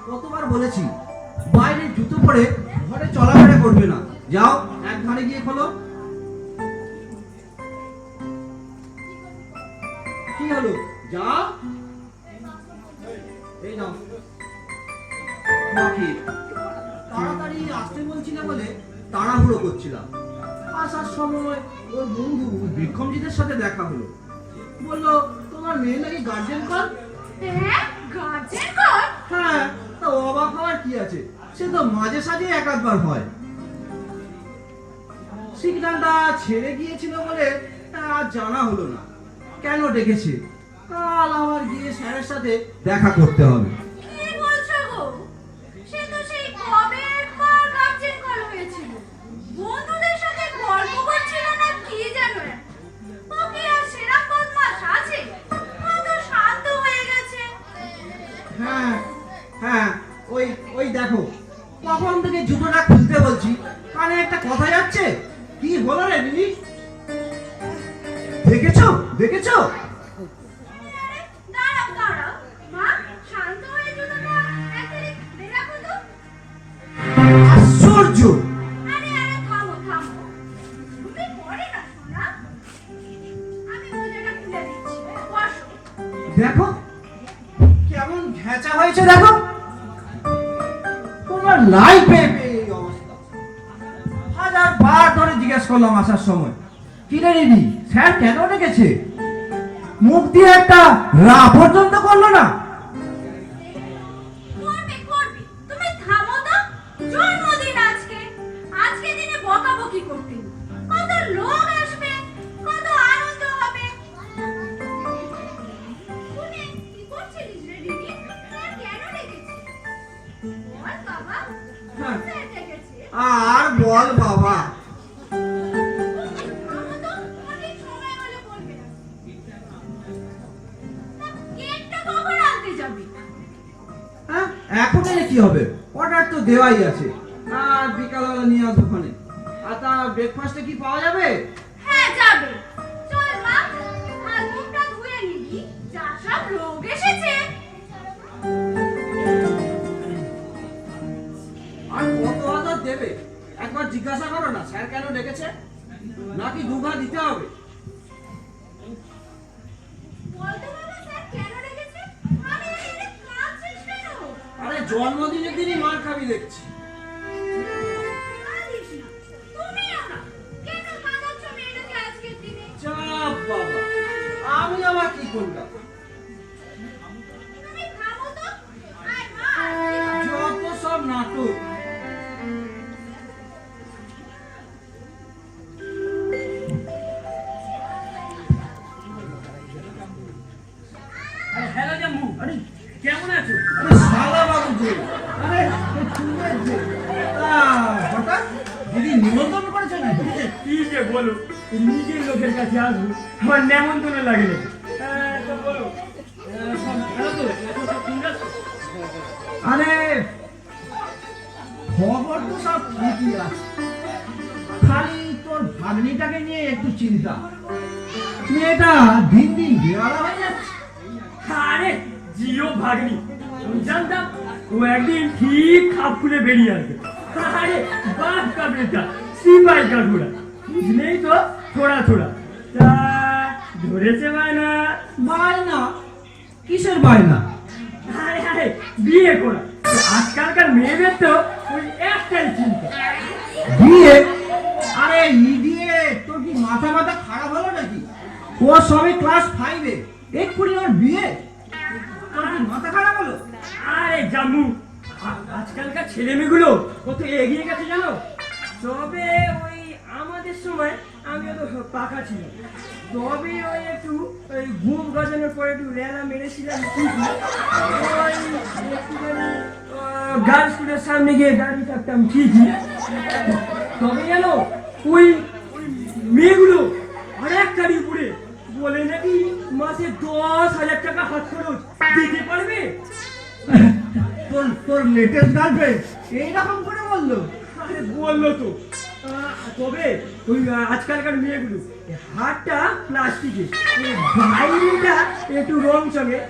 কতবার বলেছি বাইরে জুতো পরে ঘরে চলাফেরা করবে না। যাও এক ঘরে গিয়ে খোলো। কি হলো? যাও, এই নাও। বাকি তাড়াতাড়ি আসতে বলছিল বলে তাড়াহুড়ো করছিলাম। আসার সময় ওর বন্ধু বিক্রমজিতের সাথে দেখা হলো। বললো তোমার মেয়ে নাকি গার্জেন কল। হ্যাঁ, গার্জেন কল? হ্যাঁ, তা অবাক হওয়ার কি আছে, সে তো মাঝে সাঝে এক আধবার হয়। সিগন্যালটা ছেড়ে গিয়েছিল বলে আর জানা হলো না কেন ডেকেছে। কাল আমার গিয়ে স্যারের সাথে দেখা করতে হবে। কি বলছো গো? সে তো সেই কবে একবার গার্জেন কল হয়েছিল, বন্ধুদের সাথে গল্প করছিল না কি জানো। ও কি আর সেরকম বদমাশ আছে? ও তো শান্ত হয়ে গেছে। হ্যাঁ হ্যাঁ, ওই ওই দেখো, কখন থেকে জুতোটা খুলতে বলছি, কানে একটা কথা যাচ্ছে। কি বলো রে দিদি? দেখেছো দেখেছো? আরে দাঁড়াও দাঁড়াও মা, শান্ত হয়ে জুতোটা একবারে দেখো তো। আশ্চর্য! আরে আরে থামো থামো, তুমি পড়ে না শোনা, আমি মোজাটা খুলে দিচ্ছি, বসো। দেখো কেমন ঘেঁচা হয়েছে, দেখো। তোমার লাইফে এই অবস্থা। হাজার বার ধরে জিজ্ঞেস করলাম আসার সময়, কি রে দিদি স্যার কেন ডেকেছে? মুখ দিয়ে একটা রা পর্যন্ত করলো না। করবে করবে, তুমি থামো তো। জন্মদিন আজকে, আজকে দিনে বকাবকি করতে কত লোক আসবে, কত আনন্দ হবে। শুনে কি করছিলিস রে দিদি? স্যার কেন ডেকেছে? বল বাবা, হ্যাঁ। স্যার ডেকেছে। আর বল বাবা। থামো তো, অনেক সময় হলো বলবে না। তা কেকটা কখন আনতে যাবে? হ্যাঁ, এখন এলে কি হবে, অর্ডার তো দেওয়াই আছে। আর বিকালবেলা নিয়ে আসবো ওখানে। আর তা ব্রেকফাস্টে কি পাওয়া যাবে? হ্যাঁ যাবে। চল মা, হাত মুখটা ধুয়ে নিবি, যা সব রোগ এসেছে। আর কত অর্ডার দেবে একবার জিজ্ঞাসা করো না, স্যার কেন ডেকেছে, নাকি দুঘা দিতে হবে? বলতে বাবা, স্যার কেন রেখেছে? আমি এখানে কাঁদছিস কেন? আরে জন্মদিনের দিনই মার খাবি দেখছি। কাঁদিস না, তুমিও না। কেন কাঁদাচ্ছ মেয়েটাকে আজকের দিনে? চাপ বাবা, আমি আবার কি করলাম? তুমি থামো তো। আয় মা, আজকে যত সব নাটক। হ্যালো জাম্বু, আরে কেমন আছো? আরে শালা বাবু যে, আরে তুমি যে, হঠাৎ দিদি নিমন্ত্রণ করেছে নাকি? কি যে বলো, নিজের লোকের কাছে আসবো, আমার নেমন্তন্ন লাগে না। তো বলো, সব ভালো তো? এখন সব ঠিক আছে? আরে খবর তো সব ঠিকই আছে, খালি তোর ভাগ্নিটাকে নিয়ে একটু চিন্তা। মেয়েটা দিন দিন বেহারা হয়ে যাচ্ছে। আরে জিও ভাগ্নি, আমি জানতাম ও একদিন ঠিক খাপ খুলে বেরিয়ে আসবে। আরে বাপ কা বেটা, সিপাই কা ঘোড়া, বুঝলেই তো, থোড়া থোড়া। তা ধরেছে বায়না? বায়না? কিসের বায়না? আরে আরে বিয়ে করা। আজকালকার মেয়েদের তো ওই একটাই চিন্তা। বিয়ে? আরে ইডিয়েট, তোর কি মাথা মাথা খারাপ হলো নাকি? ও সবে ক্লাস 5-এ, এক্ষুনি ওর বিয়ে? তোর কি মাথা খারাপ হলো? আরে জামু, আজকালকার ছেলে মেয়েগুলো কত এগিয়ে গেছে জানো? তবে ওই আমাদের সময় আমি অত পাকা ছিল, তবে ওই একটু ওই ঘুম গজানোর পরে একটু রেলা মেরেছিলাম ঠিকই। ওই একটুখানি গার্লস স্কুলের সামনে গিয়ে দাঁড়িয়ে থাকতাম ঠিকই। তবে জানো ওই ওই মেয়েগুলো আর একটারই উপরে বলে নাকি মাসে 10,000 টাকা হাত খরচ দিতে পারবে। তোর তোর লেটেস্ট গার্লফ্রেন্ড এইরকম করে বললো? আরে বললো তো। তবে ওই আজকালকার মেয়েগুলো হাতটা প্লাস্টিকের, বাইরেটা একটু রং চঙে,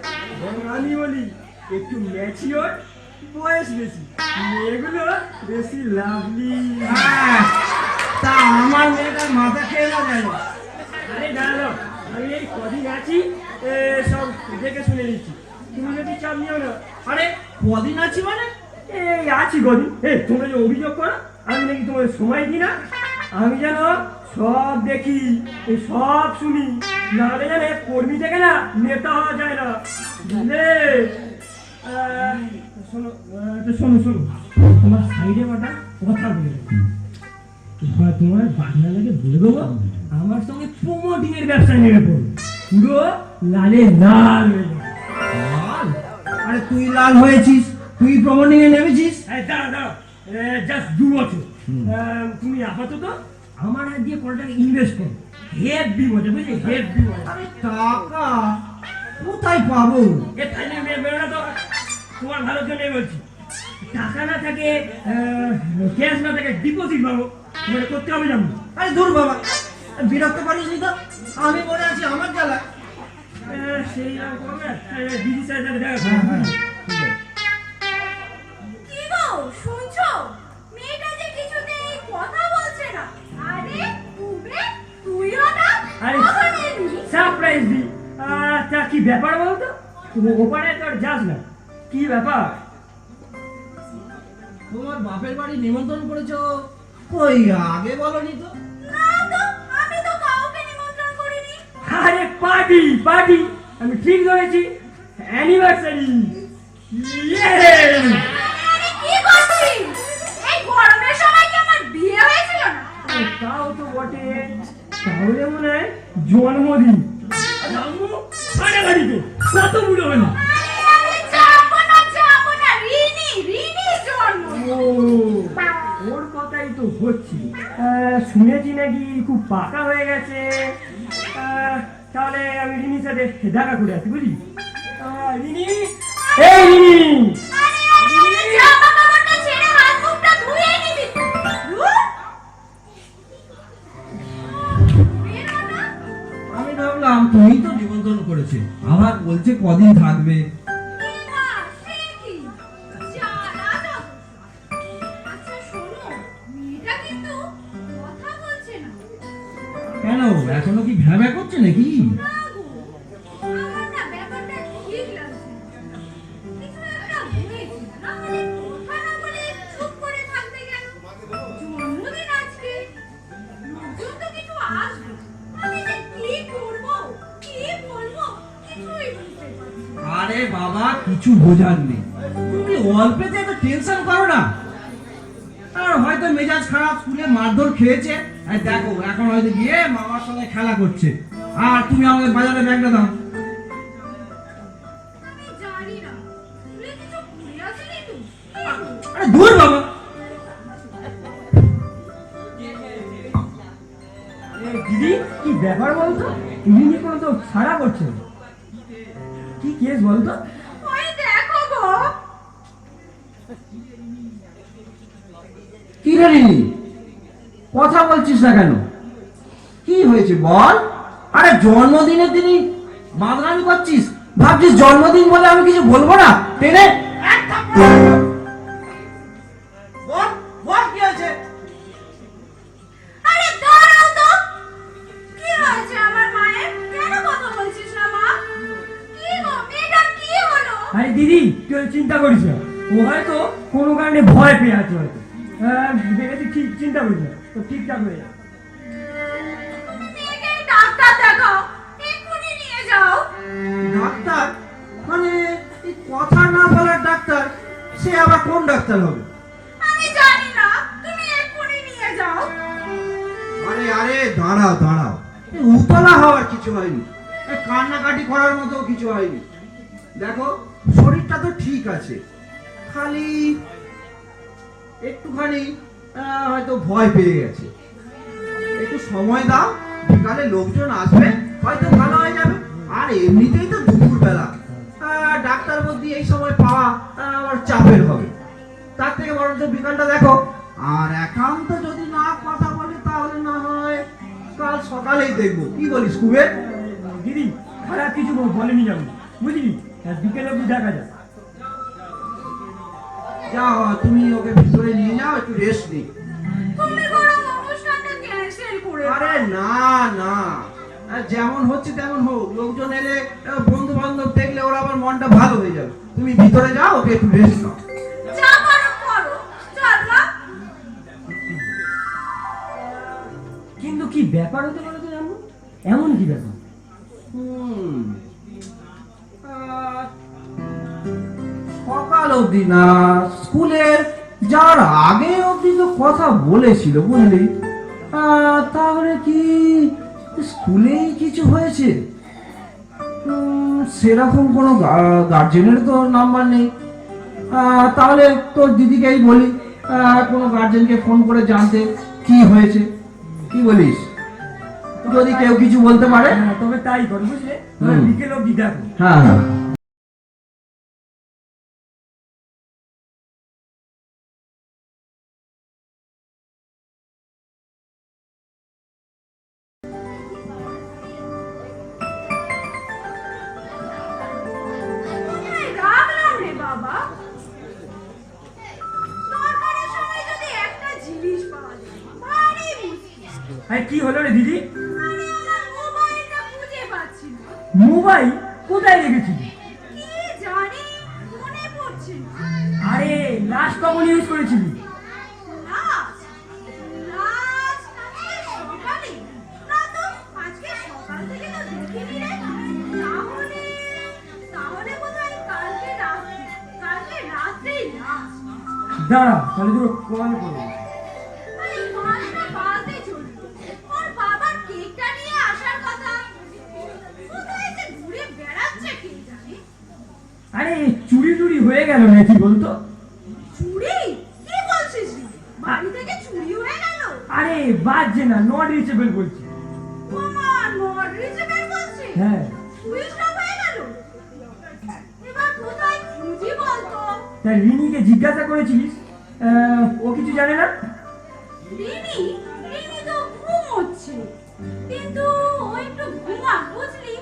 আমি বলি একটু ম্যাচিওর, বয়স বেশি, মেয়েগুলো বেশি লাভলি। হ্যাঁ, তা আমার মেয়েটার মাথা খেয়ে না যায় না। আরে দাঁড়ালো, আমি এই কদিন আছি সব দেখে শুনে নিচ্ছি, তুমি যদি চাপ নিও না। আরে কদিন আছি মানে? এই আছি কদিন। তোমরা যে অভিযোগ করো আমি নাকি তোমার সময় দিই না, আমি যেন সব দেখি, এই সব শুনি, নাহলে জানে কর্মী থেকে না নেতা হওয়া যায় না, বুঝলে? শোনো, শোনো শোনো, তোমার সাইডে কটা কথা বলে দেবো। এবার তোমার বাংলা লাগে বলে দেবো, আমার সঙ্গে প্রমোটিং এর ব্যবসায় নেমে পড়ো, পুরো লালে লাল হয়ে যাবে। লাল? আরে তুই লাল হয়েছিস, তুই প্রমোটিং এ নেমেছিস? দাঁড়া দাঁড়া, জাস্ট 2 বছর তুমি আপাতত আমার হাত দিয়ে কলটাকে ইনভেস্ট করো, হেভি মজা, বুঝলি? হেভি মজা। আরে টাকা কোথায় পাবো? এ তাহলে বেরো না তো, তোমার ভালোর জন্যই বলছি। টাকা না থাকে, ক্যাশ না থাকে, ডিপোজিট পাবো, তোমার করতে হবে জানো? আরে দূর বাবা, বিরক্ত পারিস নি তো, আমি মনে আছি আমার জ্বালা। সেই করবে, দিদি সাহেব দেখা হ্যাঁ, হ্যাঁ। কি গো শুনছো? মেয়েটা যে কিছুতেই কথা বলছে না। আরে উবে তুইও না? আরে ওখানে নি। সারপ্রাইজ দি। তা কি ব্যাপার বলতো? তুমি ওপারে তো আর যাস না, কি ব্যাপার? তোমার বাপের বাড়ি নিমন্ত্রণ করেছো, কই আগে বলনি তো? না তো, আমি তো কাউকে নিমন্ত্রণ করিনি। আরে পার্টি পার্টি, আমি ঠিক ধরেছি, অ্যানিভার্সারি। আরে কি করছিস? এই গরমের সময় কি আমার বিয়ে হয়েছিল না? তাও তো বটে, তাহলে মনে হয় জন্মদিন। রামু ফাটাফাটিতে কত বুড়ো হলো। আরে আমি যাবো না, রিনি জন্ম। ও, ওর কথাই তো হচ্ছে। শুনেছি নাকি খুব পাকা হয়ে গেছে। তাহলে আমি রিনির সাথে দেখা করে আসি, বুঝলি? রিনি, এই রিনি, আরে এই জামা কাপড়টা ছেড়ে হাত মুখটা ধুয়ে নিবি। বেরো না। আমি ভাবলাম তুমি তো নিমন্ত্রণ করেছে, আবার বলছে কদিন থাকবে। না, সে কি? জ্বালা তো। আচ্ছা শোনো, মেয়েটা কিন্তু কথা বলছে না। কেন, এখনো কি ভ্যাবা করছে নাকি? না গো, আমার না ব্যাপারটা ঠিক লাগছে না। কিছু একটা হয়েছে, না হলে কথা না বলে চুপ করে থাকবে কেন? জন্মদিন আজকে, লোকজন তো কিছু আসবে। আমি যে কি করবো, কি বলবো, কিছুই বুঝতে পারছি না। আরে বাবা, কিছু বোঝার নেই, তুমি অল্পেতে এত টেনশন করো না। আর হয়তো মেজাজ খারাপ, স্কুলে মারধর খেয়েছে, আর দেখো এখন হয়তো গিয়ে মামার সঙ্গে খেলা করছে। আর তুমি আমাদের বাজারে ব্যাগটা দাও। আমি জানি না, স্কুলে কিছু ঘুরে আসেনি তো? আরে দূর বাবা, দিদি কি ব্যাপার বলতো? রিনি কোনো তো ছাড়া করছে না। কি কেস বলতো? ওই দেখো গো, কি রে রিনি, কথা বলছিস না কেন? কি হয়েছে বল? আরে জন্মদিনের দিনই মাদরামি করছিস, ভাবছিস জন্মদিন বলে আমি কিছু বলবো না? টেনে এক থাপ্পড়। বল বল কি হয়েছে? আরে দাঁড়াও তো। কি হয়েছে আমার মায়ের? কেন কথা বলছিস না মা? কি গো, মেয়েটার কি হলো? আরে দিদি তুই চিন্তা করিস না, ও হয়তো কোনো কারণে ভয় পেয়ে আছে, হয়তো দেখেছি, ঠিক চিন্তা করিস না, তো ঠিকঠাক হয়ে যাবে। তুমি মেয়েকে ডাক্তার দেখাও, এক্ষুনি নিয়ে যাও। ডাক্তার? মানে এই কথা না বলার ডাক্তার? সে আবার কোন ডাক্তার হবে? আমি জানি না, তুমি এক্ষুনি নিয়ে যাও। আরে আরে দাঁড়াও দাঁড়াও, এই উতলা হওয়ার কিছু হয়নি, এই কান্নাকাটি করার মতো কিছু হয়নি। দেখো শরীরটা তো ঠিক আছে, খালি একটুখানি হয়তো ভয় পেয়ে গেছে। একটু সময় দাও, বিকালে লোকজন আসবে, হয়তো ভালো হয়ে যাবে। আর এমনিতেই তো দুপুর বেলা, ডাক্তার বলতে এই সময় পাওয়া আমার চাপের হবে। তার থেকে বরঞ্চ বিকালটা দেখো। আর একান্ত যদি না কথা বলে তাহলে না হয় কাল সকালেই দেখবো, কি বলিস কুবের? দিদি খারাপ কিছু বলেনি যাবো, বুঝলি? বিকেলে অব্দি দেখা যায়। যাও তুমি ওকে ভিতরে নিয়ে যাও, একটু রেস্ট নিই। তুমি বরং অনুষ্ঠানটা ক্যান্সেল করে দাও। আরে না না, যেমন হচ্ছে তেমন হোক, লোকজন এলে বন্ধু বান্ধব দেখলে ওরা আবার মনটা ভালো হয়ে যাবে। তুমি ভিতরে যাও, ওকে একটু রেস্ট নাও। যা পারো করো, চল মা। কিন্তু কি ব্যাপার হতে পারে তো জানো? এমন কি ব্যাপার? সকাল অবধি না, স্কুলের যাওয়ার আগে অবধি তো কথা বলেছিল বুঝলি। তাহলে কি স্কুলেই কিছু হয়েছে? সেরকম কোনো গার্জেনের তো নাম্বার নেই। তাহলে তোর দিদিকেই বলি, কোনো গার্জেনকে ফোন করে জানতে কি হয়েছে। কি বলিস? যদি কেউ কিছু বলতে পারে। হ্যাঁ, তবে তাই কর, বুঝলে? বিকেল অব্দি দেখো। হ্যাঁ হ্যাঁ। কোথায় রাখলাম রে বাবা? দরকারের সময় যদি একটা জিনিস পাওয়া যায়, ভারী মুশকিল। আরে কি হলো রে দিদি? আরে আমার মোবাইলটা খুঁজে পাচ্ছি না। মোবাইল কোথায় রেখেছিলি? কি জানি, মনে পড়ছে না। আরে লাস্ট কখন ইউজ করেছিলি? লাস্ট আজকে সকালে? না তো, আজকে সকাল থেকে তো দেখিনি রে। তাহলে বোধহয় কালকে রাত্রেই লাস্ট। দাঁড়া, তাহলে তোর কল করবো। এই মাসটা বাদে চললো। ওর বাবার কেকটা নিয়ে আসার কথা। কোথায় যে ঘুরে বেড়াচ্ছে কে জানে। আরে চুরি টুরি হয়ে গেল নাকি বলতো? চুরি? কি বলছিস রে? বাড়ি থেকে চুরি হয়ে গেল? আরে বাজছে না, নট রিচেবল বলছি। ওমা, নট রিচেবল বলছে? হ্যাঁ। সুইচ অফ হয়ে গেল? এবার কোথায় খুঁজি বলতো? তা রিনিকে জিজ্ঞাসা করেছিলিস? ও কিছু জানে না? রিনি তো ঘুমোচ্ছে। কিন্তু ও একটু ঘুমাক বুঝলি।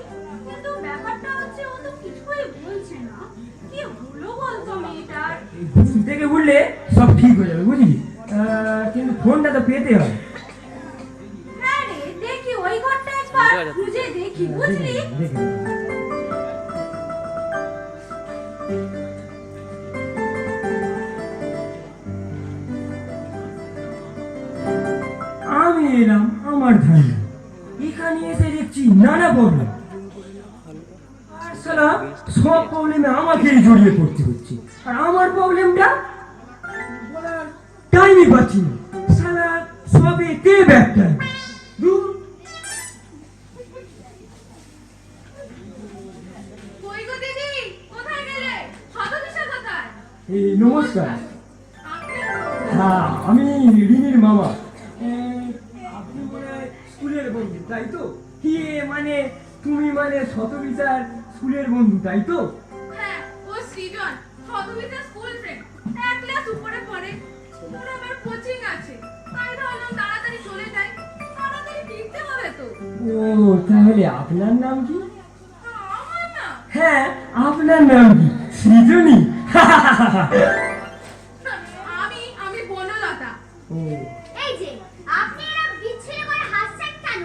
কিন্তু ব্যাপারটা হচ্ছে ও তো কিছুই বলছে না। কি হলো বলতো মেয়েটার? ঘুম থেকে উঠলে সব ঠিক হয়ে যাবে বুঝলি। কিন্তু ফোনটা তো পেতে হয়। হ্যাঁ রে, দেখি ওই ঘরটা একবার খুঁজে দেখি বুঝলি। দেখে। আমি এলাম আমার ধারণা, এখানে এসে দেখছি নানা প্রবলেম। আর শালা সব প্রবলেমে আমাকেই জড়িয়ে পড়তে হচ্ছে। আর আমার প্রবলেমটা বলার টাইমই পাচ্ছি না। শালা সবে তে ব্যাগটা দূর। কই গো দিদি, কোথায় গেলে? শতবিশা কোথায়? এই নমস্কার। আপনি? হ্যাঁ, আমি রিনির মামা। আপনি মনে হয় স্কুলের বন্ধু তাই তো? কি মানে তুমি মানে শতবিচার স্কুলের বন্ধু তাই তো? হ্যাঁ, ও সৃজন, শতবিশা স্কুল ফ্রেন্ড। এক ক্লাস উপরে পড়ে। ওর আবার কোচিং আছে। তাই ভাবলাম তাড়াতাড়ি চলে যাই। তাড়াতাড়ি ফিরতে হবে তো। ও তাহলে আপনার নাম কি? আমার না? হ্যাঁ, আপনার নাম কি? সৃজনী? আমি বনলতা। ও, এই যে আপনি এরকম বিচ্ছিরি করে হাসছেন কেন?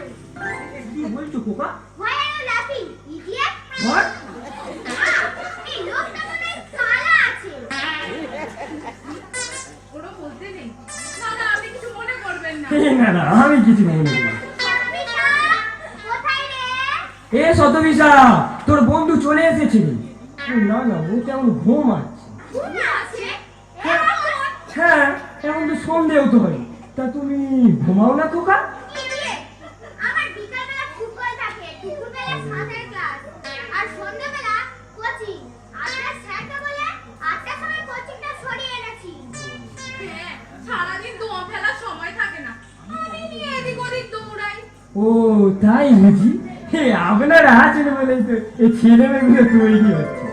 কি বলছো খোকা? Why are you laughing, idiot? What? এই লোকটা মনে হয় কালা আছে। ওরা বলতে নেই। না, আপনি কিছু মনে করবেন না। না না, আমি কিছু মনে করি না। শতবিশা, কোথায় রে? এ শতবিশা, তোর বন্ধু চলে এসেছে। না না, ও কেমন ঘুম আছে। ঘুমে আছে? হ্যাঁ, হ্যাঁ, এখন তো সন্দেহ তো হয়। তা তুমি ঘুমাও না খোকা? Idiot! আমার বিকালবেলা ফুটবল থাকে, দুপুরবেলা সাঁতার ক্লাস, আর সন্ধ্যাবেলা কোচিং। আপনার স্যারকে বলে 8টার সময় কোচিংটা সরিয়ে এনেছি। হ্যাঁ, সারাদিন দম ফেলার সময় থাকে না। আমি নিয়ে এদিক ওদিক দৌড়াই। ও তাই বুঝি। হে, আপনারা আছেন বলেই তো এই ছেলে মেয়েগুলো তৈরি হচ্ছে।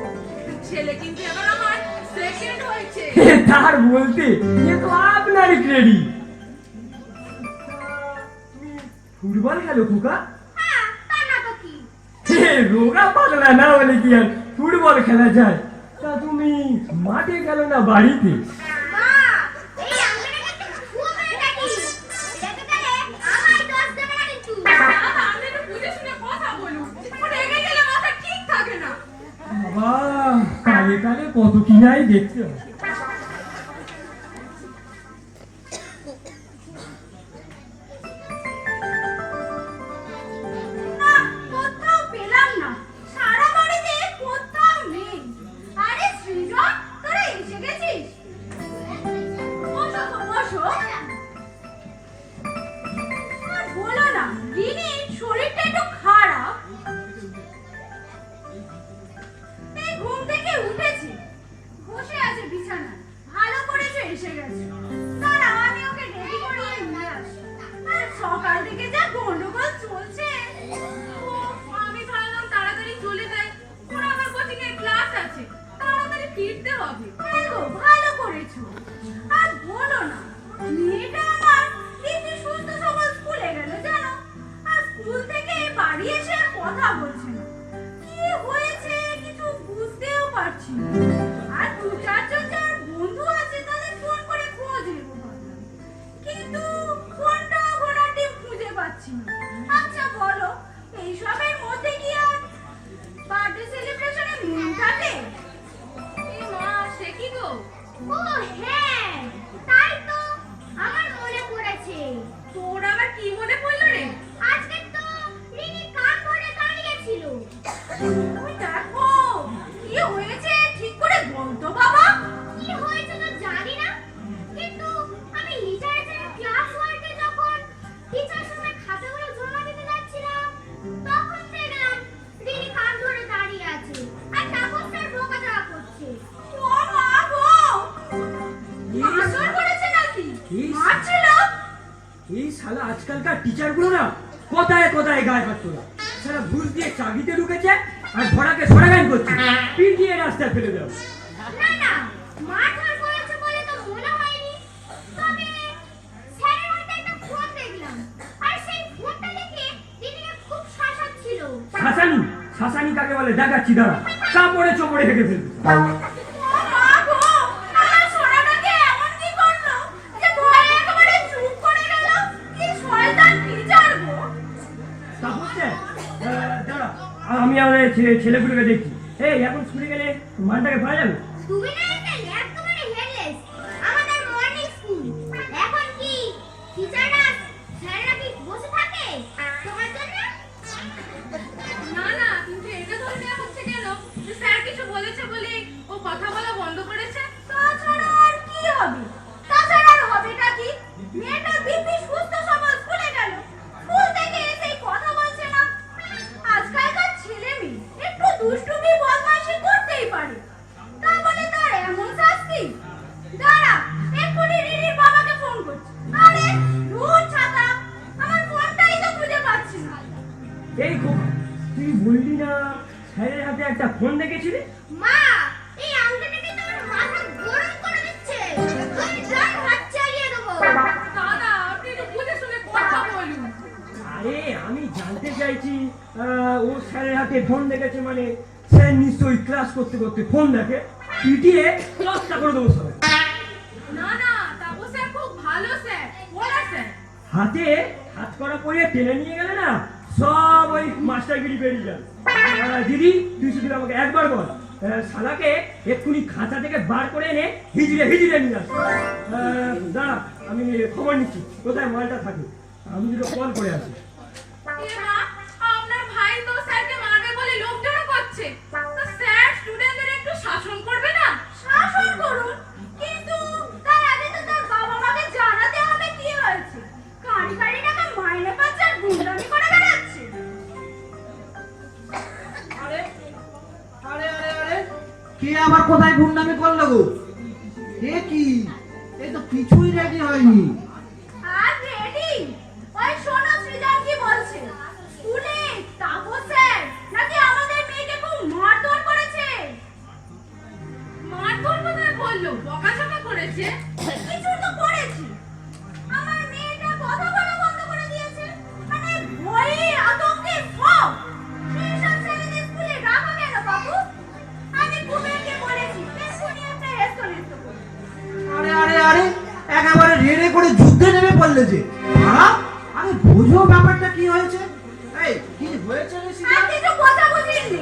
ছেলে কিন্তু এবার আমার সেকেন্ড হয়েছে। হে, তার বলতে এ তো আপনারই ক্রেডিট। ফুটবল খেলো খোকা? হ্যাঁ, তা না তো কি? হে, রোগা পাতলা না বলে কি আর ফুটবল খেলা যায়? তা তুমি মাঠে গেল না বাড়িতে? মা, এই আঙ্কেলটাকে একটু খুব মেরে ডাকি। রেগে গেলে আমায় দোষ দেবে না কিন্তু। দাদা, আপনি একটু বুঝে শুনে কথা বলুন। ও রেগে গেলে মাথা ঠিক থাকে না। বাবা, কালে কালে কত কি নাই দেখতে হয়। না, কোথাও পেলাম না। সারা বাড়িতে কোথাও নেই। আরে সৃজন, তোরা এসে গেছিস? বসো তো, বসো। আর বলো না, রিনির শরীরটা একটু খারাপ। এই ঘুম থেকে উঠেছে, বসে আছে বিছানায়। ভালো করেছো এসে গেছে। দাঁড়াও, আমি ওকে রেডি করিয়ে নিয়ে আসি। আর সকাল থেকে যা গন্ডগোল চলছে। আমি ভাবলাম তাড়াতাড়ি চলে যাই, ওর আবার কোচিং এর ক্লাস আছে, তাড়াতাড়ি ফিরতে হবে। ভালো করেছো। আর বলো না, মেয়েটা আমার দিদি সুস্থ সবল স্কুলে গেল জানো। আর স্কুল থেকে বাড়ি এসে আর কথা বলছে না। কি হয়েছে কিছু বুঝতেও পারছি না। আর দু চারজন যার বন্ধু আছে তাদের ফোন করে খোঁজ নেবো ভাবলাম, কিন্তু ফোনটাও ঘোড়ার ডিম খুঁজে পাচ্ছি না। আচ্ছা বলো, এইসবের মধ্যে কি আর বার্থডে সেলিব্রেশনে মন কাটে? এ মা, সে কি গো? ও হ্যাঁ, তাই তো আমার মনে পড়েছে। তোর আবার কি মনে পড়লো রে? আজকে তো রিনি কান ধরে দাঁড়িয়েছিল। ওই দেখো, কি হয়েছে ঠিক করে বল তো বাবা। কি হয়েছে তো জানি না, কিন্তু আমি লিটারেচারের ক্লাস ওয়ার্কে যখন টিচার সামনে খাতাগুলো জমা দিতে যাচ্ছিলাম, তখন দেখলাম রিনি কান ধরে দাঁড়িয়ে আছে আর তাপস স্যার বকাঝকা করছে। ও মা গো, মারধর করেছে নাকি? ইস। মারছিল? এই শালা আজকালকার টিচার গুলো না কোথায় কোথায় গায়ে পাচ্ছ না। শালা ঘুষ দিয়ে চাকরিতে ঢুকেছে আর ধরাকে সরাগান করছে, পিটিয়ে রাস্তায় ফেলে দেওয়া। না না, মারধর করেছে বলে তো মনে হয়নি। তবে স্যারের হাতে একটা ফোন দেখলাম, আর সেই ফোনটা দেখে রিনিকে খুব শাসাচ্ছিল। শাসানি, শাসানি কাকে বলে দেখাচ্ছি, দাঁড়া। কাপড়ে চোপড়ে হেঁটে ফেলবে। ও মা গো, আমার সোনাটাকে এমন কি করলো যে ভয়ে একেবারে চুপ করে গেল? কি শয়তান টিচার গো। তারপর স্যার, দাঁড়া, আমি আমাদের ছেলেগুলোকে দেখছি। এই এখন স্কুলে গেলে মানটাকে পাওয়া যাবে? তুমি না এটা একেবারে হেডলেস। আমাদের মর্নিং স্কুল এখন কি টিচাররা স্যাররা কি বসে থাকে তোমার জন্য? না না, কিন্তু এটা ধরে নেওয়া হচ্ছে কেন যে স্যার কিছু বলেছে বলে ও কথা বলা বন্ধ করেছে? তাছাড়া আর কি হবে? তাছাড়া আর হবেটা কি? মেয়েটা দিব্যি সুস্থ সবল স্কুলে গেল, স্কুল থেকে এসেই কথা বলছে না। আজকালকার ছেলে মেয়ে একটু দুষ্টুমি বদমাইশি করতেই পারে, তা বলে তার এমন শাস্তি? দাঁড়া, এক্ষুনি রিনির বাবাকে ফোন করছি। আরে রোজ ছাতা, আমার ফোনটাই তো খুঁজে পাচ্ছি না। এই তুই বললি না স্যারের হাতে একটা ফোন দেখেছিলি? মা, এই আঙ্কেলটাকে তো আমার মাথা গরম করে দিচ্ছে। আমি যান হাত চালিয়ে দেবো। দাদা, আপনি একটু বুঝে শুনে কথা বলুন। আরে আমি জানতে চাইছি, ও স্যারের হাতে ফোন দেখেছে মানে স্যার নিশ্চয়ই ক্লাস করতে করতে ফোন দেখে, পিটিয়ে ক্লাসটা করে দেবো সবাই। না না, তাপস স্যার খুব ভালো স্যার, বলা স্যার। হাতে হাত করা পরিয়ে টেনে নিয়ে গেলে না সব ওই মাস্টারগিরি বেরিয়ে যাবে। দিদি, তুই শুধু আমাকে একবার বল, শালাকে এক্ষুনি খাঁচা থেকে বার করে এনে হিজড়ে হিজড়ে নিয়ে আস। দাঁড়া, আমি খবর নিচ্ছি কোথায় মালটা থাকে, আমি দুটো কল করে আসি। এ মা, আপনার ভাই তো স্যারকে মারবে বলে লোক জড়ো করছে। তো স্যার স্টুডেন্টদের একটু শাসন করবে না? শাসন করুন, কিন্তু তার আগে তো তার বাবা মাকে জানাতে হবে কি হয়েছে। কারি কারি টাকা মাইনে পাচ্ছে আর গুন্ডামি করে বেড়াচ্ছে। আরে আরে আরে আরে, কে আবার কোথায় গুন্ডামি করলো গো? এ কি, এই তো কিছুই রেডি হয়নি। আর রেডি? ওই শোনো সৃজন কি বলছে। স্কুলে তাপস স্যার নাকি আমাদের মেয়েকে খুব মারধর করেছে। মারধর কোথায় বললো? বকাঝকা করেছে? কিছু তো করেছে। আমার মেয়েটা কথা বলা বন্ধ করে দিয়েছে। মানে ভয়ে আতঙ্কে সব। সেইসব ছেলেদের স্কুলে রাখা কেন বাবু? আমি কুবেরকে বলেছি বললে যে খারাপ? আরে বুঝো ব্যাপারটা কি হয়েছে। এই কি হয়েছে রে সীতা? আর কিছু কথা বুঝিনি।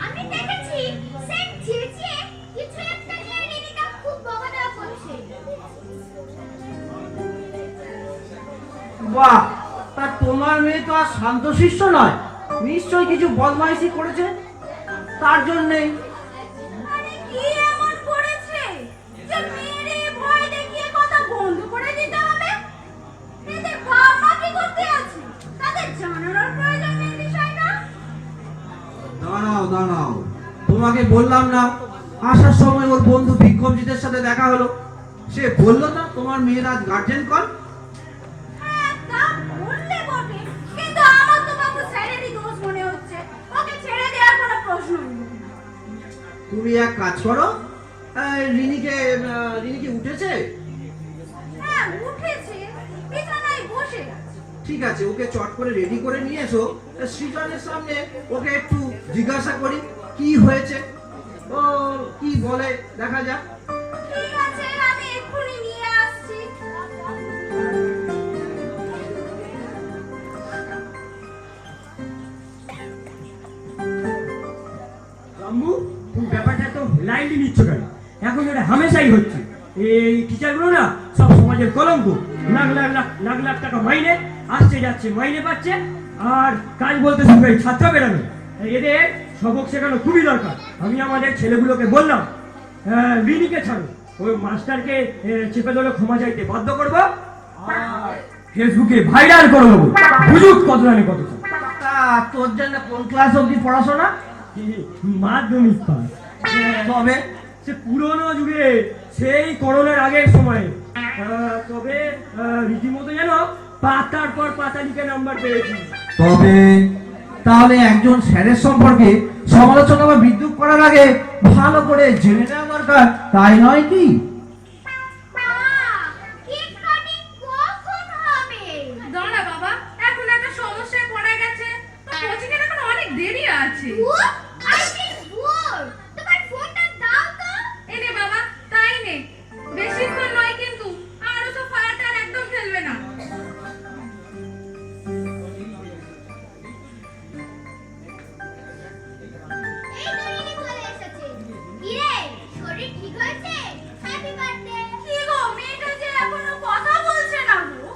আমি দেখেছি সে চেঁচিয়ে কিছু একটা নিয়ে রিনিকা খুব বকাঝকা করছে। বাহ, তা তোমার মেয়ে তো আর শান্তশিষ্ট নয়, নিশ্চয়ই কিছু বদমাইশি করেছে, তার জন্যেই। আরে কি এমন করেছে যে মেরে ভয় দেখিয়ে কথা বন্ধ করে দিতে হবে? এদের বাবা মা কি করতে আছে তাদের জানানোর প্রয়োজন নেই বিষয়টা। দাঁড়াও দাঁড়াও, তোমাকে বললাম না আসার সময় ওর বন্ধু বিক্রমজিতের সাথে দেখা হলো, সে বললো না তোমার মেয়ের আজ গার্জেন কল। হ্যাঁ, তা বললে বটে, কিন্তু আমার তো বাবু স্যারেরই দোষ মনে হচ্ছে। ওকে ছেড়ে দেওয়ার কোনো প্রশ্নই নেই। তুমি এক কাজ করো, রিনিকে উঠেছে? হ্যাঁ, উঠেছে, বিছানায় বসে আছে। ঠিক আছে, ওকে চট করে রেডি করে নিয়ে এসো, সৃজনের সামনে ওকে একটু জিজ্ঞাসা করি কি হয়েছে, ও কি বলে দেখা যাক। ঠিক আছে, আমি এক্ষুনি নিয়ে আসছি। রাম্মু, তুমি ব্যাপারটা তো লাইনলি নিচ্ছ কেন? এখন এটা হামেশাই হচ্ছে। এই টিচারগুলো না সব সমাজের কলঙ্ক। লাখ লাখ লাখ লাখ লাখ টাকা মাইনে, আসছে যাচ্ছে মাইনে পাচ্ছে, আর কাজ বলতে শুধু এই ছাত্র বেরানো। এদের সবক শেখানো খুবই দরকার। আমি আমাদের ছেলেগুলোকে বললাম রিনিকে ছাড়ো, ওই মাস্টারকে চেপে ধরে ক্ষমা চাইতে বাধ্য করবো, আর ফেসবুকে ভাইরাল করে দেবো, বুঝুক কত জানে কত। তা তোর জন্য কোন ক্লাস অবধি পড়াশোনা? মাধ্যমিক পাস। তবে সে পুরোনো যুগে, সেই করোনার আগের সময়ে। তবে রীতিমতো যেন পাতার পর পাতা লিখে নাম্বার পেয়েছি। তবে তাহলে একজন স্যারের সম্পর্কে সমালোচনা বা বিদ্রুপ করার আগে ভালো করে জেনে নেওয়া দরকার, তাই নয় কি? মা, কেক কাটিং কখন হবে? দাঁড়া বাবা, এখন একটা সমস্যায় পড়ে গেছে, তো কোচিংয়ের এখন অনেক দেরি আছে। ও, I feel bored. তোমার ফোনটা দাও তো। এনে বাবা, তাই নে, বেশিক্ষণ নয় কিন্তু, আরো তো ফায়ারটার একদম খেলবে না। এই তো রিনি চলে এসেছে। কিরে, শরীর ঠিক হয়েছে? Happy birthday. কি গো, মেয়েটা যে এখনো কথা বলছে না গো।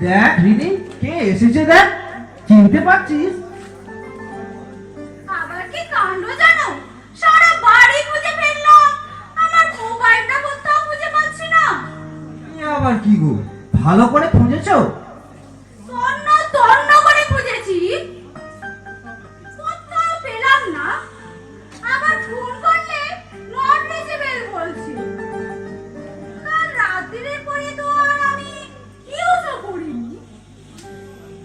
দেখ রিনি, কে এসেছে দেখ, চিনতে পারছিস? আবার কি কাণ্ড জানো, সারা বাড়ি খুঁজে ফেললাম, আমার মোবাইলটা কোথাও খুঁজে পাচ্ছি না। এ আবার কি গো, ভালো করে খুঁজেছো? তন্ন তন্ন করে খুঁজেছি, কোথাও পেলাম না। আবার ফোন করলে নট রিচেবল বলছে। কাল রাত্রির পরে তো আর আমি ইউজও করিনি।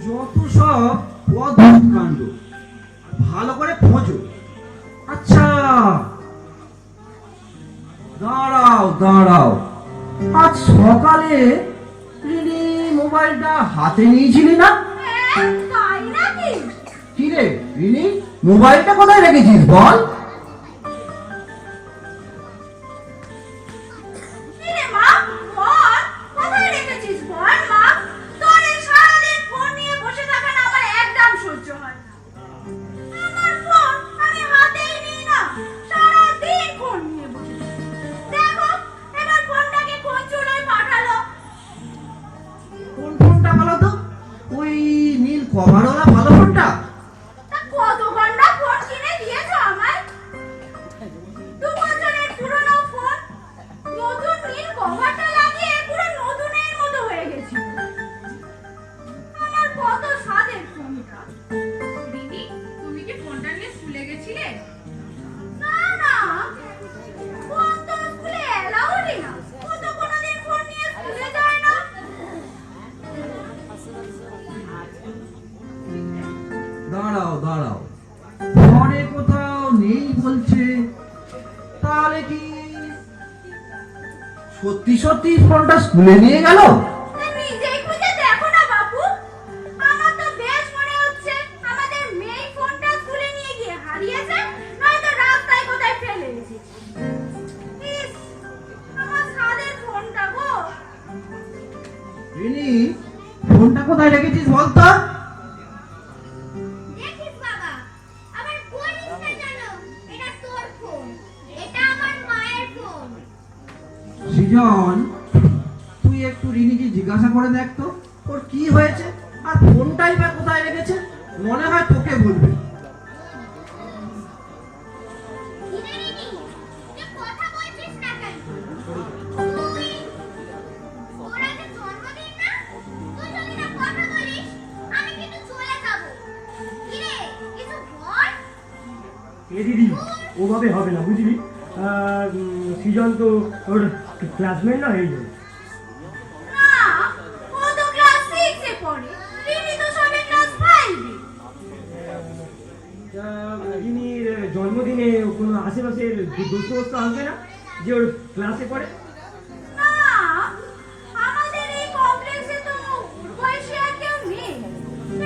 যত সব অদ্ভুত কাণ্ড, ভালো করে খোঁজো। আচ্ছা দাঁড়াও দাঁড়াও, আজ সকালে রিনি মোবাইলটা হাতে নিয়েছিলি না? হ্যাঁ, তাই নাকি? কি রে রিনি, মোবাইলটা কোথায় রেখেছিস বল? কি রে মা, বল, কোথায় রেখেছিস বল মা। তোর এই সারাদিন ফোন নিয়ে বসে থাকা না আমার একদম সহ্য হয় না। আমার ফোন আমি হাতেই নিই না, সারাদিন ফোন নিয়ে বসে থাকি। দেখো, এবার ফোনটাকে কোন চুলোয় পাঠালো। কোন ফোনটা বলো তো? ওই নীল কভারওয়ালা ভালো ফোনটা? তা কত ঘন্টা ফোন কিনে দিয়েছো আমায়? 2 বছরের পুরনো ফোন, নতুন নীল কভারটা লাগিয়ে পুরো নতুনের মতো হয়ে গেছে। আমার কত স্বাদের ফোনটা। দিদি, তুমি কি ফোনটা নিয়ে স্কুলে গেছিলে? না না, ফোন তো স্কুলে এলাউডই না, ও তো কোনোদিন ফোন নিয়ে স্কুলে যায় না। দাঁড়াও দাঁড়াও, ঘরে কোথাও নেই বলছে, তাহলে কি সত্যি সত্যি ফোনটা স্কুলে নিয়ে গেল? তা নিজেই খুঁজে দেখো না বাবু, আমার তো বেশ মনে হচ্ছে আমাদের মেয়ে ফোনটা স্কুলে নিয়ে গিয়ে হারিয়েছে, নয়তো রাস্তায় কোথায় ফেলে এসেছে। ইস, আমার স্বাদের ফোনটা গো। রিনি, ফোনটা কোথায় রেখেছিস বলতো? দেখিস বাবা, আবার বলিস না জানো, এটা তোর ফোন, এটা আমার মায়ের ফোন। সৃজন, তুই একটু রিনিকে জিজ্ঞাসা করে দেখ তো ওর কি হয়েছে, আর ফোনটাই বা কোথায় রেখেছে। মনে হয় তোকে বলবে। কিরে রিনি, তুই কথা বলছিস না কেন? তুই তোর আজ জন্মদিন না? তুই যদি না কথা বলিস, আমি কিন্তু চলে যাব। কিরে, কিছু বল। এ দিদি, ওভাবে হবে না বুঝলি। সৃজন তো ওর ক্লাসমেট না, এই জন্য। না, ও তো ক্লাস 6 এ পড়ে, রিনি তো সবে ক্লাস 5 এ। রিনির জন্মদিনে কোনো আশেপাশের দোস্ত আসবে না যে ওর ক্লাসে পড়ে? না, আমাদের এই কমপ্লেক্সে তো ওর বয়সী আর কেউ নেই।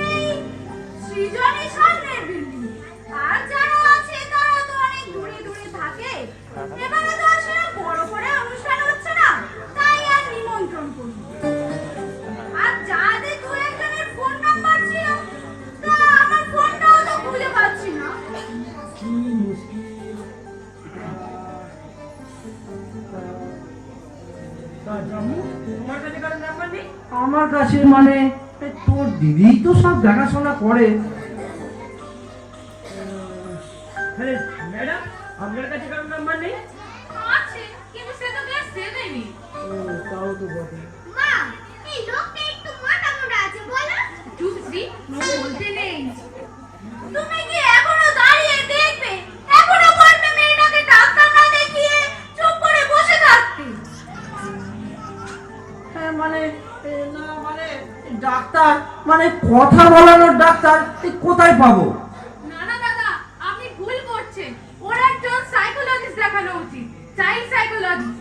এই সৃজনই সামনের বিল্ডিং, আর যারা আছে তারা তো অনেক দূরে দূরে থাকে। এবারে তো আর সেরকম বড় করে অনুষ্ঠান হচ্ছে না, তাই আর নিমন্ত্রণ করি। আর যাদের দু একজনের ফোন নাম্বার ছিল, তা আমার ফোনটাও তো খুঁজে পাচ্ছি না। কি মুশকিল। তা জামু, তোমার কাছে কারো নাম্বার নেই? আমার কাছে মানে এই তোর দিদি তো সব দেখাশোনা করে। আরে ম্যাডাম, আপনার কাছে কারো নাম্বার নেই? আছে, কিন্তু সে তো ক্লাস 7 এ। ও, তাও তো বটে। মা, এই লোকটা একটু মাথা মোটা আছে বলো। চুপ শ্রী, বলতে নেই। তুমি কি এখনো দাঁড়িয়ে দেখবে? এখনো বলবে মেয়েটাকে ডাক্তার না দেখিয়ে চুপ করে বসে থাকতে? হ্যাঁ মানে না মানে ডাক্তার মানে কথা বলানোর ডাক্তার কোথায় পাবো? না না দাদা, আপনি ভুল করছেন। ওর একজন সাইকোলজিস্ট দেখানো উচিত, চাইল্ড সাইকোলজিস্ট।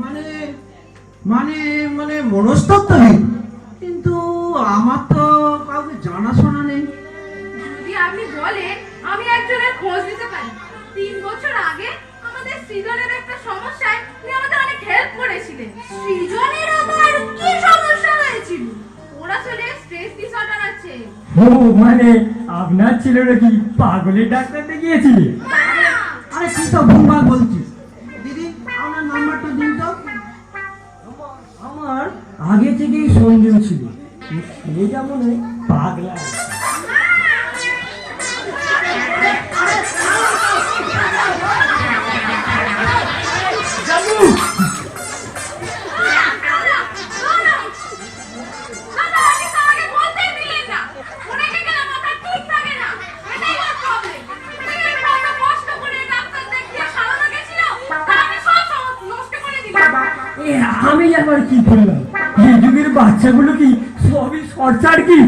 মানে মানে মানে মনস্তত্ত্ববিদ, কিন্তু আমার তো কাউকে জানাশোনা নেই। যদি আপনি বলেন, আমি একজনের খোঁজ দিতে পারি। 3 বছর আগে আমাদের সৃজনের একটা সমস্যায় উনি আমাদের অনেক হেল্প করেছিলেন। সৃজনের আবার কি সমস্যা হয়েছিল? ওর আসলে স্ট্রেস ডিসঅর্ডার আছে। ও মানে আপনার ছেলেরা কি পাগলের ডাক্তার দেখিয়েছিলে? আরে তুই তো ভুলভাল বলছিস। দিদি, আমার নাম্বারটা দিন তো। আমার আগে থেকেই সন্দেহ ছিল এই ছেলেটা মনে হয় পাগলা। জামু, দাদা, আপনি তো আগে বলতেই দিলেন না। ওনাকে গেলে মাথা ঠিক থাকে না, এটাই ওর প্রবলেম। এটাকে আমি এত কষ্ট করে ডাক্তার দেখিয়ে সারানো গেছিল, তা আমি সব নষ্ট করে দিলাম। এ আমি আবার কি করলাম? এই যুগের বাচ্চাগুলো কি সবই সরচার কি?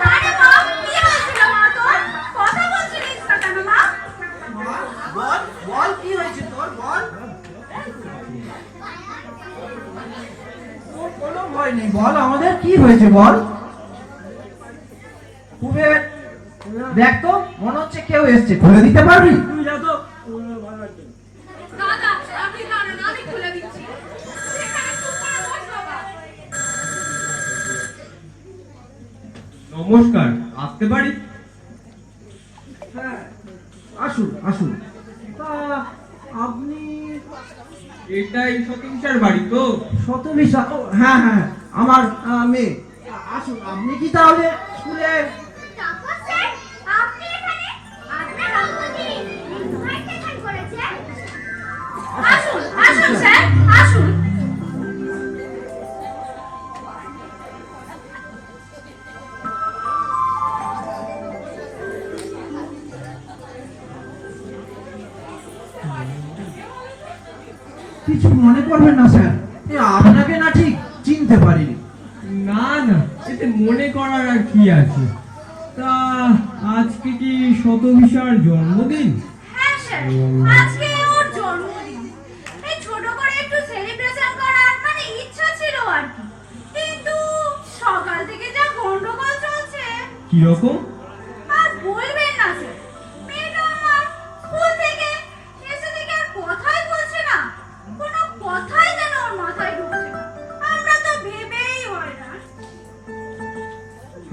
আরে মা, কি হয়েছিল মা তোর? কথা বলছিলিস না কেন মা? বল বল কি হয়েছে তোর, বল। তোর কোনো ভয় নেই, বল আমাদের কি হয়েছে বল। খুবে দেখ তো, মনে হচ্ছে কেউ এসছে, খুলে দিতে পারবি? তুমি যাও তো। ভালো লাগছে না। দাদা, আপনি জানেন আমি খুলে দিচ্ছি। এখানে চুপ করে বস বাবা। নমস্কার, আসতে পারি? হ্যাঁ, আসুন আসুন। তা আপনি এটাই সতীশার বাড়ি তো? শতবিশা? হ্যাঁ হ্যাঁ, আমার মেয়ে। আসুন, আপনি কি তাহলে স্কুলে? তারপর স্যার, আপনি এখানে আপনার জন্মদিন ইনভাইটেশন করেছেন? আসুন আসুন স্যার, আসুন। কিছু মনে করবেন না স্যার, আপনাকে না ঠিক চিনতে পারিনি। না না, এতে মনে করার আর কি আছে। তা আজকে কি শতভিষার জন্মদিন? হ্যাঁ স্যার, আজকে ওর জন্মদিন। এই ছোট করে একটু সেলিব্রেশন করার মানে ইচ্ছা ছিল আর কি, কিন্তু সকাল থেকে যা গন্ডগোল চলছে। কিরকম? আর বলবেন না স্যার, মেয়ে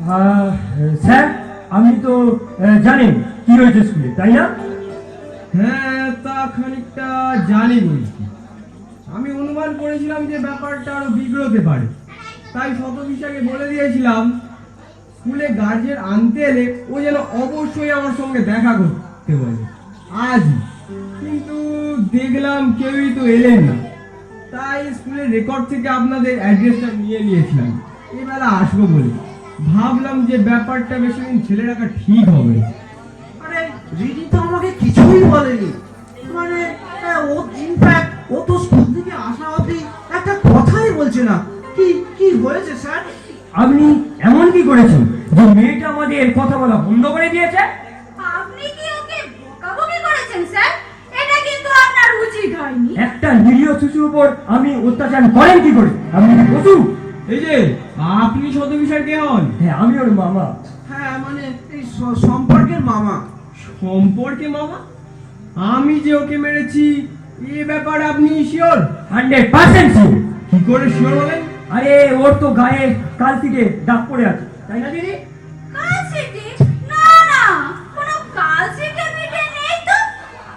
স্যার আপনি তো জানেন কি হয়েছে স্কুলে, তাই না? হ্যাঁ, তা খানিকটা জানি বলছি। আমি অনুমান করেছিলাম যে ব্যাপারটা আরো বিগড়তে পারে, তাই শতবিশাকে বলে দিয়েছিলাম স্কুলে গার্জেন আনতে এলে ও যেন অবশ্যই আমার সঙ্গে দেখা করতে বলে আজই। কিন্তু দেখলাম কেউই তো এলেন না, তাই স্কুলের রেকর্ড থেকে আপনাদের অ্যাড্রেসটা নিয়ে নিয়েছিলাম এবেলা আসবো বলে। ভাবলাম যে ব্যাপারটা বেশি দিন ছেলে রাখা ঠিক হবে না। আরে রিনি তো আমাকে কিছুই বলেনি, মানে ও ইনফ্যাক্ট ও তো স্কুল থেকে আসা অবধি একটা কথাই বলছে না। কি কি হয়েছে স্যার? আপনি এমন কি করেছেন যে মেয়েটা আমাদের কথা বলা বন্ধ করে দিয়েছে? আপনি কি ওকে বকাবকি করেছেন স্যার? এটা কিন্তু আপনার উচিত হয়নি। একটা নিরীহ শিশুর উপর আমি অত্যাচার করেন কি করে? আপনি বসু। এই যে আপনি শতবিশার কে হন? হ্যাঁ, আমি ওর মামা। হ্যাঁ মানে এই সম্পর্কের মামা। সম্পর্কে মামা? আমি যে ওকে মেরেছি এ ব্যাপারে আপনি শিওর? 100% শিওর। কি করে শিওর হলেন? আরে ওর তো গায়ে কালচিটে দাগ পড়ে আছে, তাই না দিদি? কালসিটি? না না, কোনো কালসিটে মিটে নেই তো।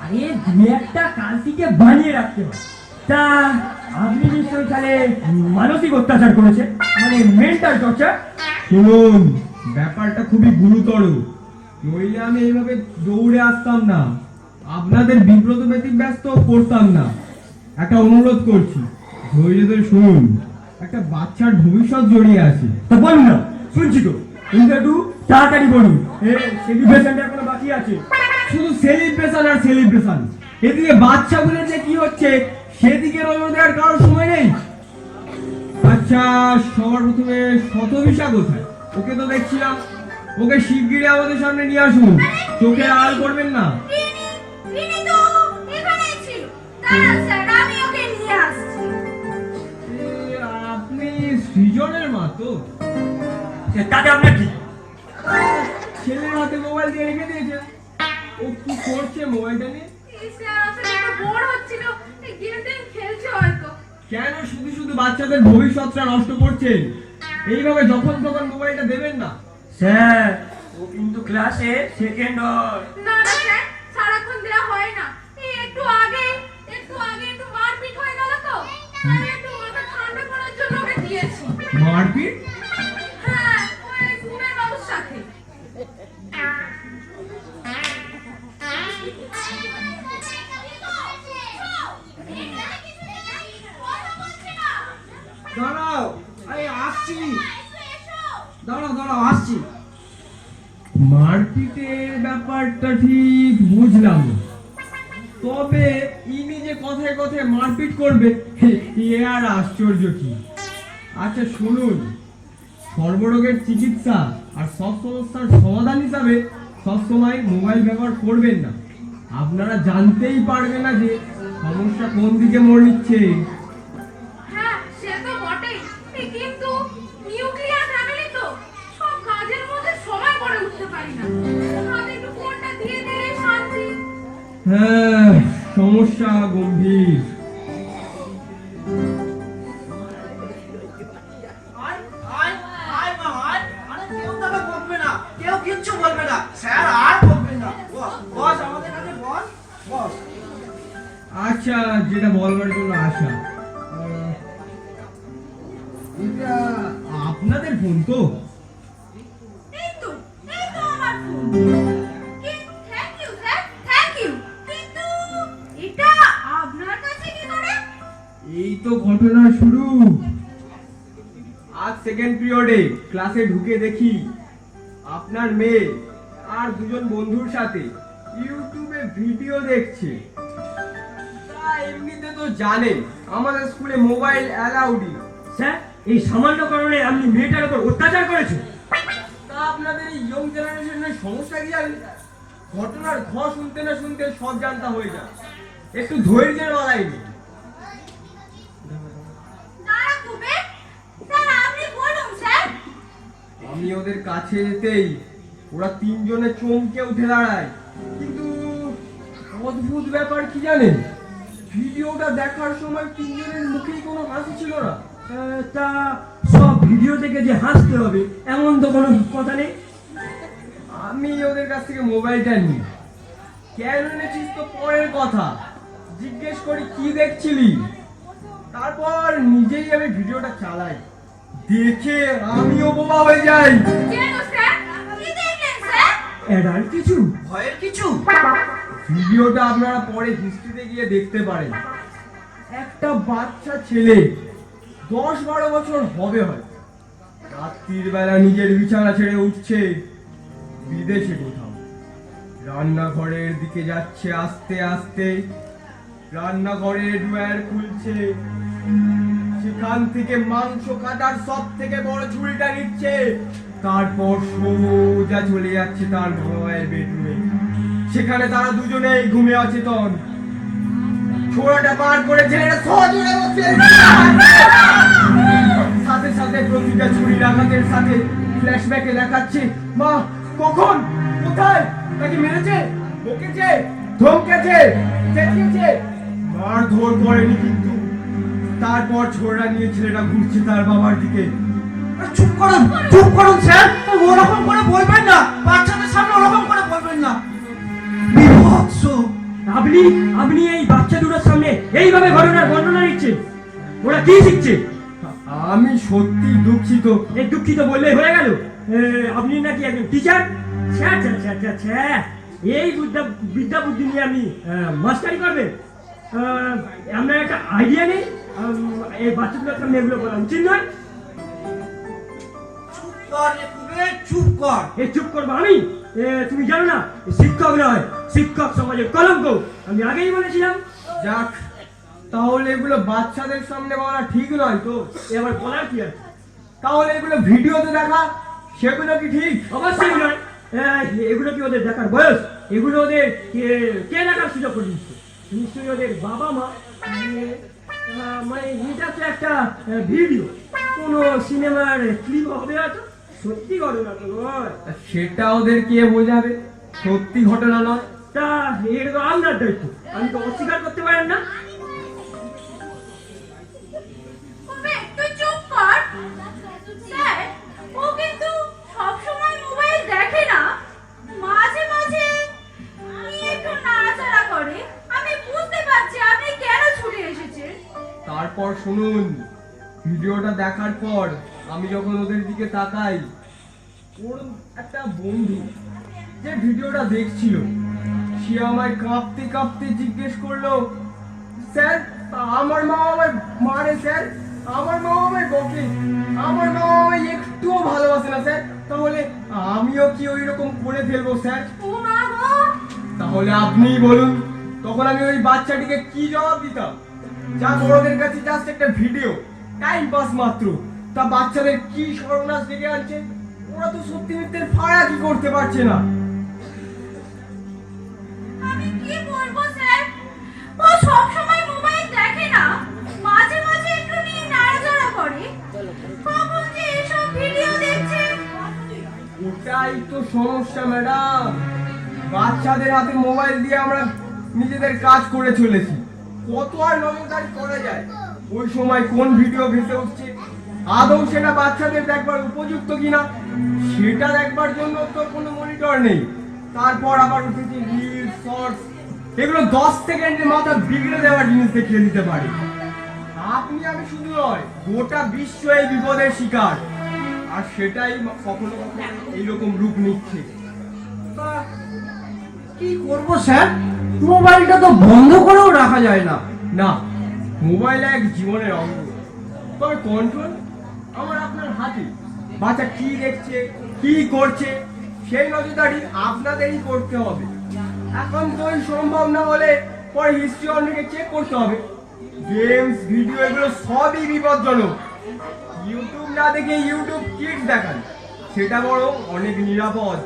আরে দু একটা কালচিকে বানিয়ে রাখতে হয়। তা আপনি নিশ্চয়ই তাহলে মানসিক অত্যাচার করেছে, মানে মেন্টাল টর্চার। শুনুন, ব্যাপারটা খুবই গুরুতর, নইলে আমি এইভাবে দৌড়ে আসতাম না, আপনাদের বিব্রত ব্যতিব্যস্ত করতাম না। একটা অনুরোধ করছি, ধৈর্য ধরে শুনুন, একটা বাচ্চার ভবিষ্যৎ জড়িয়ে আছে। তা বলুন না, শুনছি তো, কিন্তু একটু তাড়াতাড়ি বলুন। সেলিব্রেশনটা এখনো বাকি আছে। শুধু সেলিব্রেশন আর সেলিব্রেশন, এদিকে বাচ্চাগুলোর যে কি হচ্ছে সেদিকে নজর দেওয়ার কারোর সময় নেই। আচ্ছা, সবার প্রথমে শতবিশা কোথায়? ওকে তো দেখছিলাম, ওকে শিগগিরই আমাদের সামনে নিয়ে আসুন, চোখে আড়াল করবেন না। রিনি তো এখানেই ছিল। দাঁড়ান স্যার, আমি ওকে নিয়ে আসছি। আপনি সৃজনের মা তো? তাতে আপনার কি? ছেলের হাতে মোবাইল দিয়ে রেখে দিয়েছে, ও কি করছে মোবাইলটা নিয়ে? এই স্যার আসলে একটু বোর হচ্ছিল, গেম টেম খেলছে হয়তো। কেন শুধু শুধু বাচ্চাদের ভবিষ্যৎটা নষ্ট করছেন? এইভাবে যখন তখন মোবাইলটা দেবেন না। স্যার, ও কিন্তু ক্লাসে সেকেন্ড হয়। না না স্যার, সারাক্ষণ দেয়া হয় না। এই একটু আগে একটু মারপিট হয়ে গেল তো, তাই একটু মাথা ঠান্ডা করার জন্য ওকে দিয়েছি। মারপিট? হ্যাঁ, ওই ঘুমের বাবুর সাথে। দাঁড়াও, এই আসছি। দাঁড়াও আসছি। মারপিটের ব্যাপারটা ঠিক বুঝলাম না। তবে ইনি যে কথায় কথায় মারপিট করবে এ আর আশ্চর্য কি। আচ্ছা শুনুন, সর্বরোগের চিকিৎসা আর সব সমস্যার সমাধান হিসাবে সবসময় মোবাইল ব্যবহার করবেন না। আপনারা জানতেই পারবেন না যে সমস্যা কোন দিকে মোড় নিচ্ছে। হ্যাঁ, সে তো বটেই। কিন্তু নিউক্লিয়ার ফ্যামিলি তো, সব কাজের মধ্যে সময় করে উঠতে পারি না। হাতে একটু ফোনটা দিয়ে দিলে শান্তি। হ্যাঁ, সমস্যা গম্ভীর। আয় মা, আয়। আরে কেউ তোকে বকবে না, কেউ কিচ্ছু বলবে না, স্যার আর বকবেন না। বস আমাদের কাছে বস। আচ্ছা, যেটা বলবার জন্য আসা, এটা আপনাদের ফোন তো? এই তো আমার phone. Thank you sir, thank you. কিন্তু এটা আপনার কাছে কি করে? এই তো ঘটনা শুরু। আজ সেকেন্ড পিরিয়ডে ক্লাসে ঢুকে দেখি আপনার মেয়ে আর দুজন বন্ধুর সাথে ইউটিউবে ভিডিও দেখছে। তা এমনিতে তো জানেন আমাদের স্কুলে মোবাইল অ্যালাউডই। স্যার, এই সামান্য কারণে আপনি মেয়েটার উপর অত্যাচার করেছেন। তা আপনাদের এই ইয়ং জেনারেশনের সমস্যা কি জানেন? ঘটনার ঘ শুনতে না শুনতে সব জানতা হয়ে যায়, একটু ধৈর্যের বালাই নেই। দাঁড়া কুবের, স্যার আপনি বলুন স্যার। আমি ওদের কাছে যেতেই ওরা তিনজনে চমকে উঠে দাঁড়ায়। কিন্তু অদ্ভুত ব্যাপার কি জানেন, ভিডিওটা দেখার সময় তিনজনের মুখেই কোনো হাসি ছিল না। তা সব ভিডিও থেকে যে হাসতে হবে এমন তো কোনো কথা নেই। আমি ওদের কাছ থেকে মোবাইলটা নিই, কেন এনেছিস তো পরের কথা, জিজ্ঞেস করি কি দেখছিলি, তারপর নিজেই আমি ভিডিওটা চালাই, দেখে আমিও বোবা হয়ে যাই। কেন স্যার, কি দেখলেন স্যার? এডাল কিছু ভয়ের কিছু? ভিডিওটা আপনারা পরে হিস্ট্রিতে গিয়ে দেখতে পারেন। একটা বাচ্চা ছেলে 10-12 বছর হবে হয়তো, রাত্রির বেলা নিজের বিছানা ছেড়ে উঠছে বিদেশে কোথাও, রান্নাঘরের দিকে যাচ্ছে আস্তে আস্তে, রান্নাঘরের ড্রয়ার খুলছে, সেখান থেকে মাংস কাটার সব থেকে বড় ঝুড়িটা নিচ্ছে, তারপর সোজা চলে যাচ্ছে তার মায়ের বেডরুমে, সেখানে তারা দুজনেই ঘুমিয়ে অচেতন। ছোড়াটা পার করে ছেলেটা সজোরে বসে সাথে সাথে প্রতিটা ছুরির আঘাতের সাথে ফ্ল্যাশব্যাকে দেখাচ্ছে মা কখন কোথায় তাকে মেরেছে, বকেছে, ধমকেছে, চেঁচিয়েছে, মারধর করেনি কিন্তু। তারপর ছোড়া নিয়ে ছেলেটা ঘুরছে তার বাবার দিকে। চুপ করুন স্যার, ওরকম করে বলবেন না, বাচ্চাদের সামনে ওরকম করে বলবেন না, বিভৎস। আপনি আপনি এই বাচ্চা দুটোর সামনে এইভাবে ঘটনার বর্ণনা দিচ্ছেন, ওরা কি শিখছে? আমি সত্যি দুঃখিত। এই দুঃখিত বললেই হয়ে গেল? আপনি নাকি একজন টিচার? এই বিদ্যা বুদ্ধি নিয়ে আপনি মাস্টারি করবেন? আপনার একটা আইডিয়া নেই এই বাচ্চাগুলোর সামনে এগুলো বলা উচিত নয়? চুপ কর রে কুবের, চুপ কর। এই চুপ করবো আমি? তুমি জানো না শিক্ষক নয়, শিক্ষক সমাজের কলঙ্ক, আমি আগেই বলেছিলাম। যাক, তাহলে এগুলো বাচ্চাদের সামনে বলা ঠিক নয় তো? এবার বলার কি আছে? তাহলে এগুলো ভিডিওতে দেখা সেগুলো কি ঠিক? অবশ্যই নয়। এগুলো কি ওদের দেখার বয়স? এগুলো ওদের কে দেখার সুযোগ করে দিচ্ছে? নিশ্চয়ই ওদের বাবা মা। মানে এটা তো একটা ভিডিও, কোনো সিনেমার ক্লিপ হবে হয়তো, সত্যি ঘটনা তো নয়। সেটা ওদের কে বোঝাবে সত্যি ঘটনা নয়? তা এটা তো আপনার দায়িত্ব, আমি তো অস্বীকার করতে পারেন না। কবে তুই চুপ কর। স্যার, ও কিন্তু সবসময় মোবাইল দেখে না, মাঝে মাঝে একটু নাড়াচাড়া করে। আমি বুঝতে পারছি আপনি কেন ছুটে এসেছেন। তারপর শুনুন, ভিডিওটা দেখার পর আমি যখন ওদের দিকে তাকাই, ওর একটা বন্ধু যে ভিডিওটা দেখছিল সে আমায় কাঁপতে কাঁপতে জিজ্ঞেস করলো, স্যার আমার মা আমায় মারে স্যার, আমার মা আমায় বকে, আমার মা আমায় একটুও ভালোবাসে না স্যার, তাহলে আমিও কি ওই রকম করে ফেলবো স্যার? ও মা গো! তাহলে আপনিই বলুন, তখন আমি ওই বাচ্চাটিকে কি জবাব দিতাম? যা বড়দের কাছে জাস্ট একটা ভিডিও, টাইম পাস মাত্র, তা বাচ্চাদের কি সর্বনাশ ডেকে আনছে? ওরা তো সত্যি মিথ্যের ফাড়া কি করতে পারছে না। আমি কি বলবো স্যার, ও সবসময় মোবাইল দেখে না, মাঝে মাঝে একটু নিয়ে নাড়াচাড়া করে। কখন যে এসব ভিডিও দেখছে। ওটাই তো সমস্যা ম্যাডাম, বাচ্চাদের হাতে মোবাইল দিয়ে আমরা নিজেদের কাজ করে চলেছি, কত আর নজরদারি করা যায়? ওই সময় কোন ভিডিও ভেসে উঠছে, আদৌ সেটা বাচ্চাদের দেখবার উপযুক্ত কিনা সেটা দেখবার জন্য তো কোনো মনিটর নেই। তারপর আবার উঠেছে রিল, শর্টস, এগুলো 10 সেকেন্ডে মাথা বিগড়ে দেওয়ার জিনিস দেখিয়ে দিতে পারে। আপনি আমি শুধু নয়, গোটা বিশ্ব এই বিপদের শিকার, আর সেটাই কখনো কখনো এইরকম রূপ নিচ্ছে। তা কি করবো স্যার, মোবাইলটা তো বন্ধ করেও রাখা যায় না। না, মোবাইল এক জীবনের অঙ্গ, তবে কন্ট্রোল আমার আপনার হাতে। বাচ্চা কি দেখছে, কি করছে, সেই নজরদারি আপনাদেরই করতে হবে। এখন তো সম্ভব না হলে পরে হিস্ট্রি অনেকে চেক করতে হবে। গেমস, ভিডিও এগুলো সবই বিপজ্জনক। ইউটিউব না দেখে ইউটিউব কিডস দেখান, সেটা বড় অনেক নিরাপদ,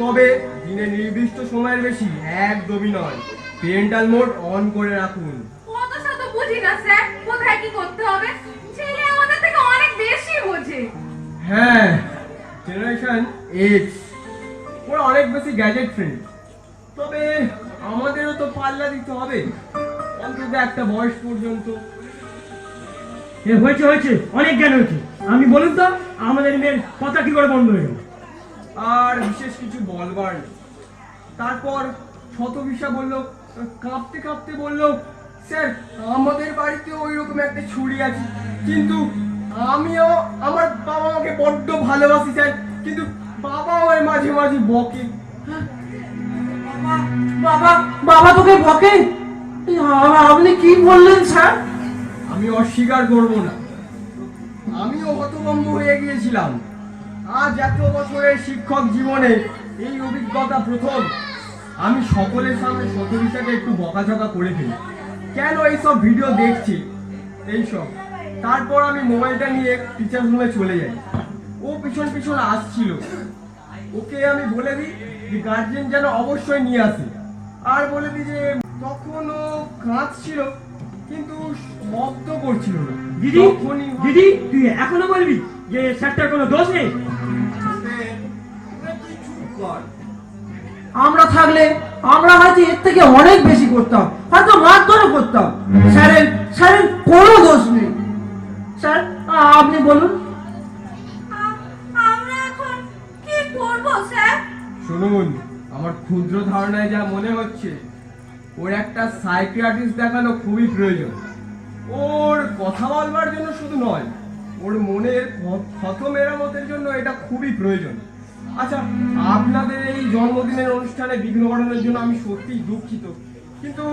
তবে দিনে নির্দিষ্ট সময়ের বেশি একদমই নয়। পেরেন্টাল মোড অন করে রাখুন। অত শত বুঝি না স্যার, কোথায় কি করতে হবে। ছেলে আমাদের থেকে অনেক বেশি বোঝে। হ্যাঁ, জেনারেশন এক্স, ওরা অনেক বেশি গ্যাজেট ফ্রেন্ড, তবে আমাদেরও তো পাল্লা দিতে হবে অন্তত একটা বয়স পর্যন্ত। এ হয়েছে হয়েছে, অনেক জ্ঞান হয়েছে। আমি বলুন তো, আমাদের মেয়ের কথা কি করে বন্ধ হয়ে গেল? আর বিশেষ কিছু বলবার নেই। তারপর শতভিসা বলল, কাঁপতে কাঁপতে বলল, স্যার আমাদের বাড়িতে ওই রকম একটা ছুরি আছে, কিন্তু আমিও আমার বাবা মাকে বড্ড ভালোবাসি স্যার, কিন্তু বাবা আমায় মাঝে মাঝে বকে। বাবা বাবা তোকে বকে? আপনি কি বললেন স্যার? আমি অস্বীকার করব না, আমিও হতভম্ব হয়ে গিয়েছিলাম। আজ এত বছরের শিক্ষক জীবনে এই অভিজ্ঞতা প্রথম। আমি সকলের সামনে শতভিসাকে একটু বকাঝকা করে ফেলি, কেন এইসব ভিডিও দেখছি এইসব। তারপর আমি মোবাইলটা নিয়ে টিচার রুমে চলে যাই। ও পিছন পিছন আসছিল, ওকে আমি বলে দিই যে গার্জেন যেন অবশ্যই নিয়ে আসে, আর বলে দিই যে তখন ও কাঁদছিল কিন্তু শব্দ করছিল না। দিদি, তখনই- দিদি তুই এখনো বলবি যে স্যারটার কোনো দোষ নেই? তুই চুপ কর। আমরা থাকলে আমরা হয়তো এর থেকে অনেক বেশি করতাম, হয়তো মারধরও করতাম। স্যারের স্যারের কোনো দোষ নেই। স্যার আপনি বলুন। আমরা এখন কি করব স্যার? শুনুন, আমার ক্ষুদ্র ধারণায় যা মনে হচ্ছে, ওর একটা সাইকিয়াট্রিস্ট দেখানো খুবই প্রয়োজন। ওর কথা বলবার জন্য শুধু নয়, ওর মনের ক্ষত মেরামতের জন্য এটা খুবই প্রয়োজন। আচ্ছা, আপনাদের এই জন্মদিনের অনুষ্ঠানে বিঘ্ন ঘটানোর জন্য আমি সত্যিই দুঃখিত, কিন্তু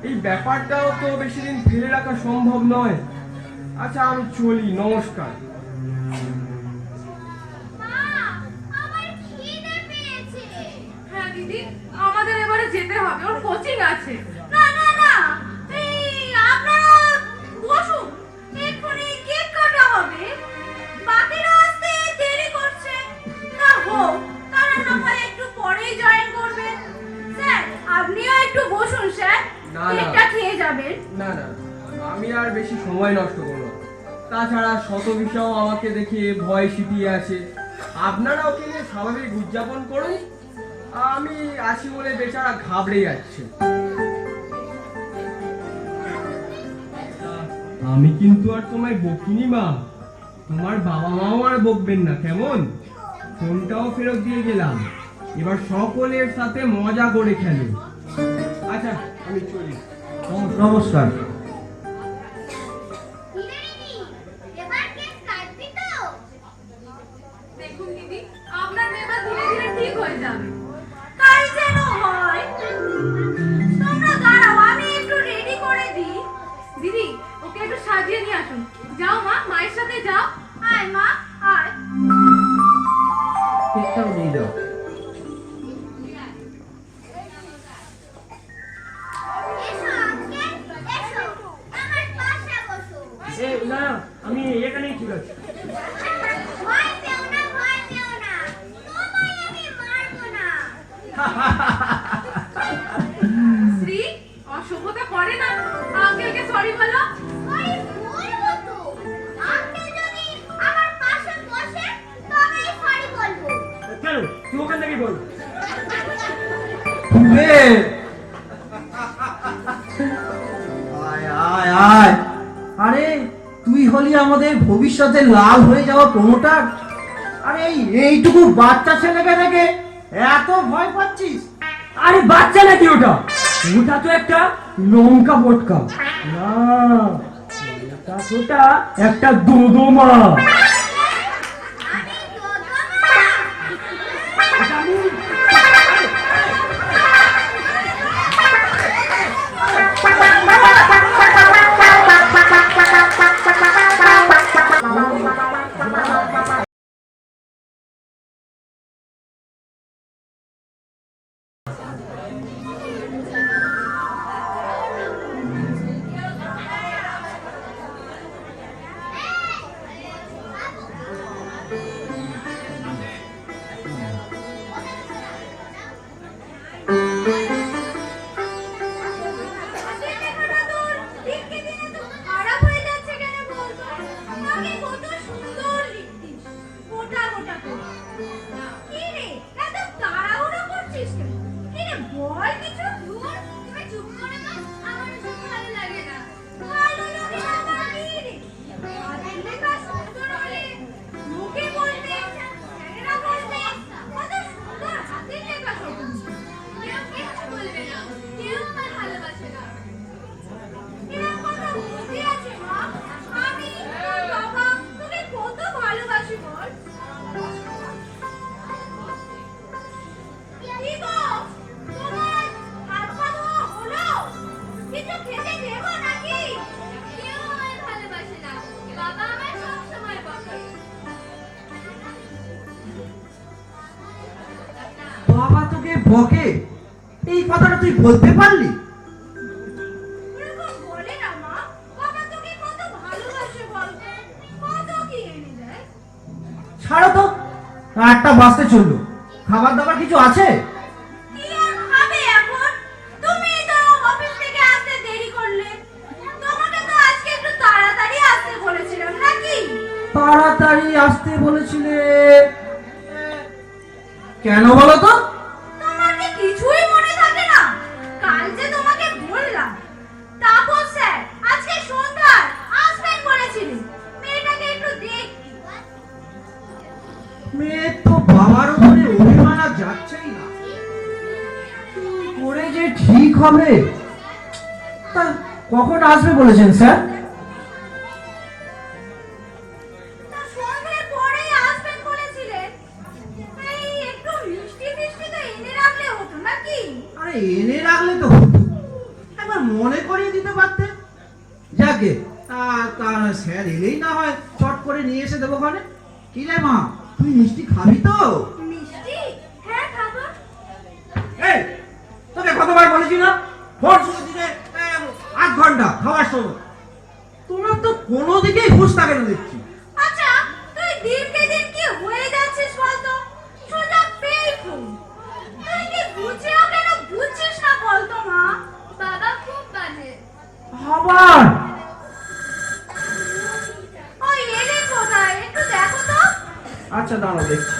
এই ব্যাপারটাও তো বেশি দিন ফেলে রাখা সম্ভব নয়। আচ্ছা আমি চলি, নমস্কার। মা, আমার খিদে পেয়েছে। হ্যাঁ দিদি, আমাদের এবারে যেতে হবে, ওর কোচিং আছে। না না না, এই আপনারা বসুন, এক্ষুনি কেক কাটা হবে। বাকিরা আসতে দেরি করছে। না হোক, তারা না হয় একটু পরেই জয়েন করবে। স্যার আপনিও একটু বসুন স্যার, না, না। কেকটা খেয়ে যাবেন। না না, আমি আর বেশি সময় নষ্ট করব না। তাছাড়া শতভিসাও আমাকে দেখে ভয় সিটিয়ে আছে। আপনারা ওকে নিয়ে স্বাভাবিক উদযাপন করুন, আমি আছি বলে বেচারা ঘাবড়ে যাচ্ছে। আমি কিন্তু আর তোমায় বকিনি মা, তোমার বাবা মাও আর বকবেন না, কেমন? ফোনটাও ফেরত দিয়ে গেলাম, এবার সকলের সাথে মজা করে খেলো। আচ্ছা আমি চলি। নমস্কার। কিরে রিনি, এবার কেক কাটবি তো? দেখুন দিদি, আপনার মেয়ে এবার ধীরে ধীরে ঠিক হয়ে যাবে। তাই যেন হয়। তোমরা দাঁড়াও, আমি একটু রেডি করে দিই। দিদি, ওকে একটু সাজিয়ে নিয়ে আসুন। যাও মা, মায়ের সাথে যাও। আয় মা আয়। কেকটাও দিয়ে দাও। এসো আঙ্কেল, এসো, আমার পাশে বসো। না, আমি এখানেই ঠিক আছে। ভয় পেও না, ভয় পেও না, তোমায় আমি মারবো না। শ্রী, অসভ্যতা করে না, আঙ্কেলকে সরি বলো। সরি বলবো তো, আঙ্কেল যদি আমার পাশে বসে তবেই সরি বলবো। কেন, তুই ওখান থেকেই বল। রে, আয় আয় আয়। আরে তুই হলি আমাদের ভবিষ্যতে লাল হয়ে যাওয়া প্রমোটার। আরে এইটুকু বাচ্চা ছেলেকে দেখে এত ভয় পাচ্ছিস? আরে বাচ্চা নাকি ওটা? ওটা তো একটা লঙ্কা পটকা। না, ওটা একটা দোদমা। আমি দোদমা। এটা আমি বকে, এই কথাটা তুই বলতে পারলি? এরকম বলে না মা, বাবা তোকে কত ভালোবাসে বলতো, কত কি এনে দেয়। ছাড়ো তো, 8টা বাজতে চললো, খাবার দাবার কিছু আছে? কি আর খাবে এখন? তুমি তো অফিস থেকে আসতে দেরি করলে। তোমাকে তো আজকে একটু তাড়াতাড়ি আসতে বলেছিলাম নাকি? তাড়াতাড়ি আসতে বলেছিলে কেন বলো তো? তোমার কি কিছুই মনে থাকে না? কাল যে তোমাকে বললাম তাপস স্যার আজকে সন্ধ্যায় আসবেন বলেছিলেন, মেয়েটাকে একটু দেখতে। মেয়ে তো বাবার উপরে অভিমান আর যাচ্ছেই না, কি করে যে ঠিক হবে? তা কখন আসবে বলেছেন স্যার? তা সন্ধ্যার পরেই আসবেন বলেছিলেন। এই একটু মিষ্টি ফিষ্টি তো এনে রাখলে হতো নাকি? আরে এনে রাখলে তো হতো, একবার মনে করিয়ে দিতে পারতে। যাকে স্যার এলেই না হয় চট করে নিয়ে এসে দেবো ওখানে। কি রে মা, তুই মিষ্টি খাবি তো? মিষ্টি? হ্যাঁ খাবো। এই, তোকে কতবার বলেছি না, ফোন শুনে দিলে 8 ঘন্টা খাওয়ার সময়। তোমার তো কোনো দিকেই হুঁশ থাকে না দেখছি। আচ্ছা তুই দিনকে দিন কি হয়ে যাচ্ছিস বলতো? সোজা পেয়ে ফোন। তুই কি বুঝেও কেন বুঝছিস না বলতো মা? বাবা খুব বাজে। আবার ওই এলে কোথায় একটু দেখো তো। আচ্ছা দাঁড়াও দেখছি।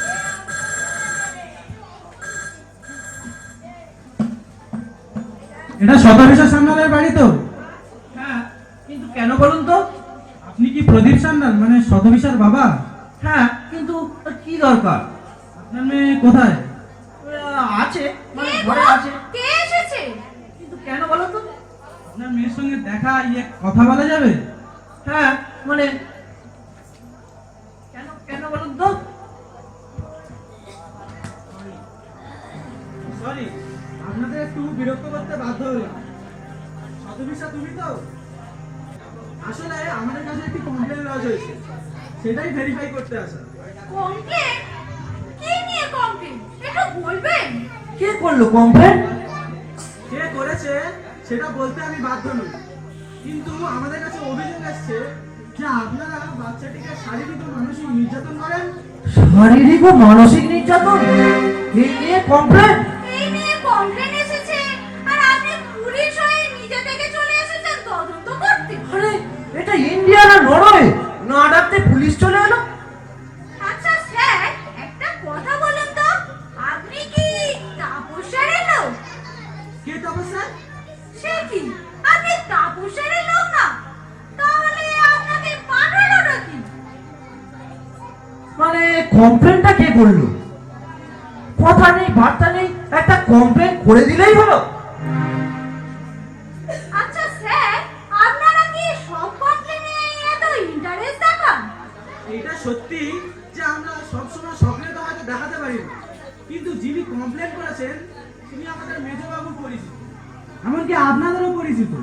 এটা শতাভিষা সান্যালের বাড়ি তো? হ্যাঁ, কিন্তু কেন বলুন তো? আপনি কি প্রদীপ সান্যাল, মানে শতাভিষার বাবা? হ্যাঁ, কিন্তু কি দরকার? আপনার মেয়ে কোথায়? আছে, মানে কে ঘরে গো? আছে। কে এসেছে? কিন্তু কেন বলো তো? আপনার মেয়ের সঙ্গে দেখা কথা বলা যাবে? হ্যাঁ, মানে কেন কেন বলুন তো? সরি, আপনাদের একটু বিরক্ত করতে বাধ্য হলাম। শতভিষা তুমি তো? আসলে আমাদের কাছে একটি কমপ্লেন লজ হয়েছে, সেটাই ভেরিফাই করতে আসা। কমপ্লেন? কি নিয়ে কমপ্লেন একটু বলবেন? কে করলো কমপ্লেন? কে করেছে সেটা বলতে আমি বাধ্য নই, কিন্তু আমাদের কাছে অভিযোগ আসছে যে আপনারা বাচ্চাটিকে শারীরিক ও মানসিক নির্যাতন করেন। শারীরিক ও মানসিক নির্যাতন, এই নিয়ে কমপ্লেন? এই নিয়ে কমপ্লেন এসেছে আর আপনি পুলিশ হয়ে নিজে থেকে চলে এসেছেন তদন্ত করতে। আরে এটা ইন্ডিয়া না নরওয়ে, না ডাকতে পুলিশ চলে এলো। আচ্ছা স্যার একটা কথা বলুন তো, আপনি কি তাপস্যারের লোক? কে তপস্যা? সে কি আপনি তাপস্যারের লোক না? তাহলে আপনাকে পাঠানোটা কি? মানে কমপ্লেনটা কে করলো? কথা নেই বার্তা নেই, একটা কমপ্লেন করে দিলেই হলো। আচ্ছা স্যার আপনারা কি সব কমপ্লেনে এত ইন্টারেস্ট দেখান? এটা সত্যি যে আমরা সবসময় সক্রিয়তা হয়তো দেখাতে পারি না, কিন্তু যিনি কমপ্লেন করেছেন তিনি আমাদের মেজবাবু পরিচিত, এমনকি আপনাদেরও পরিচিত,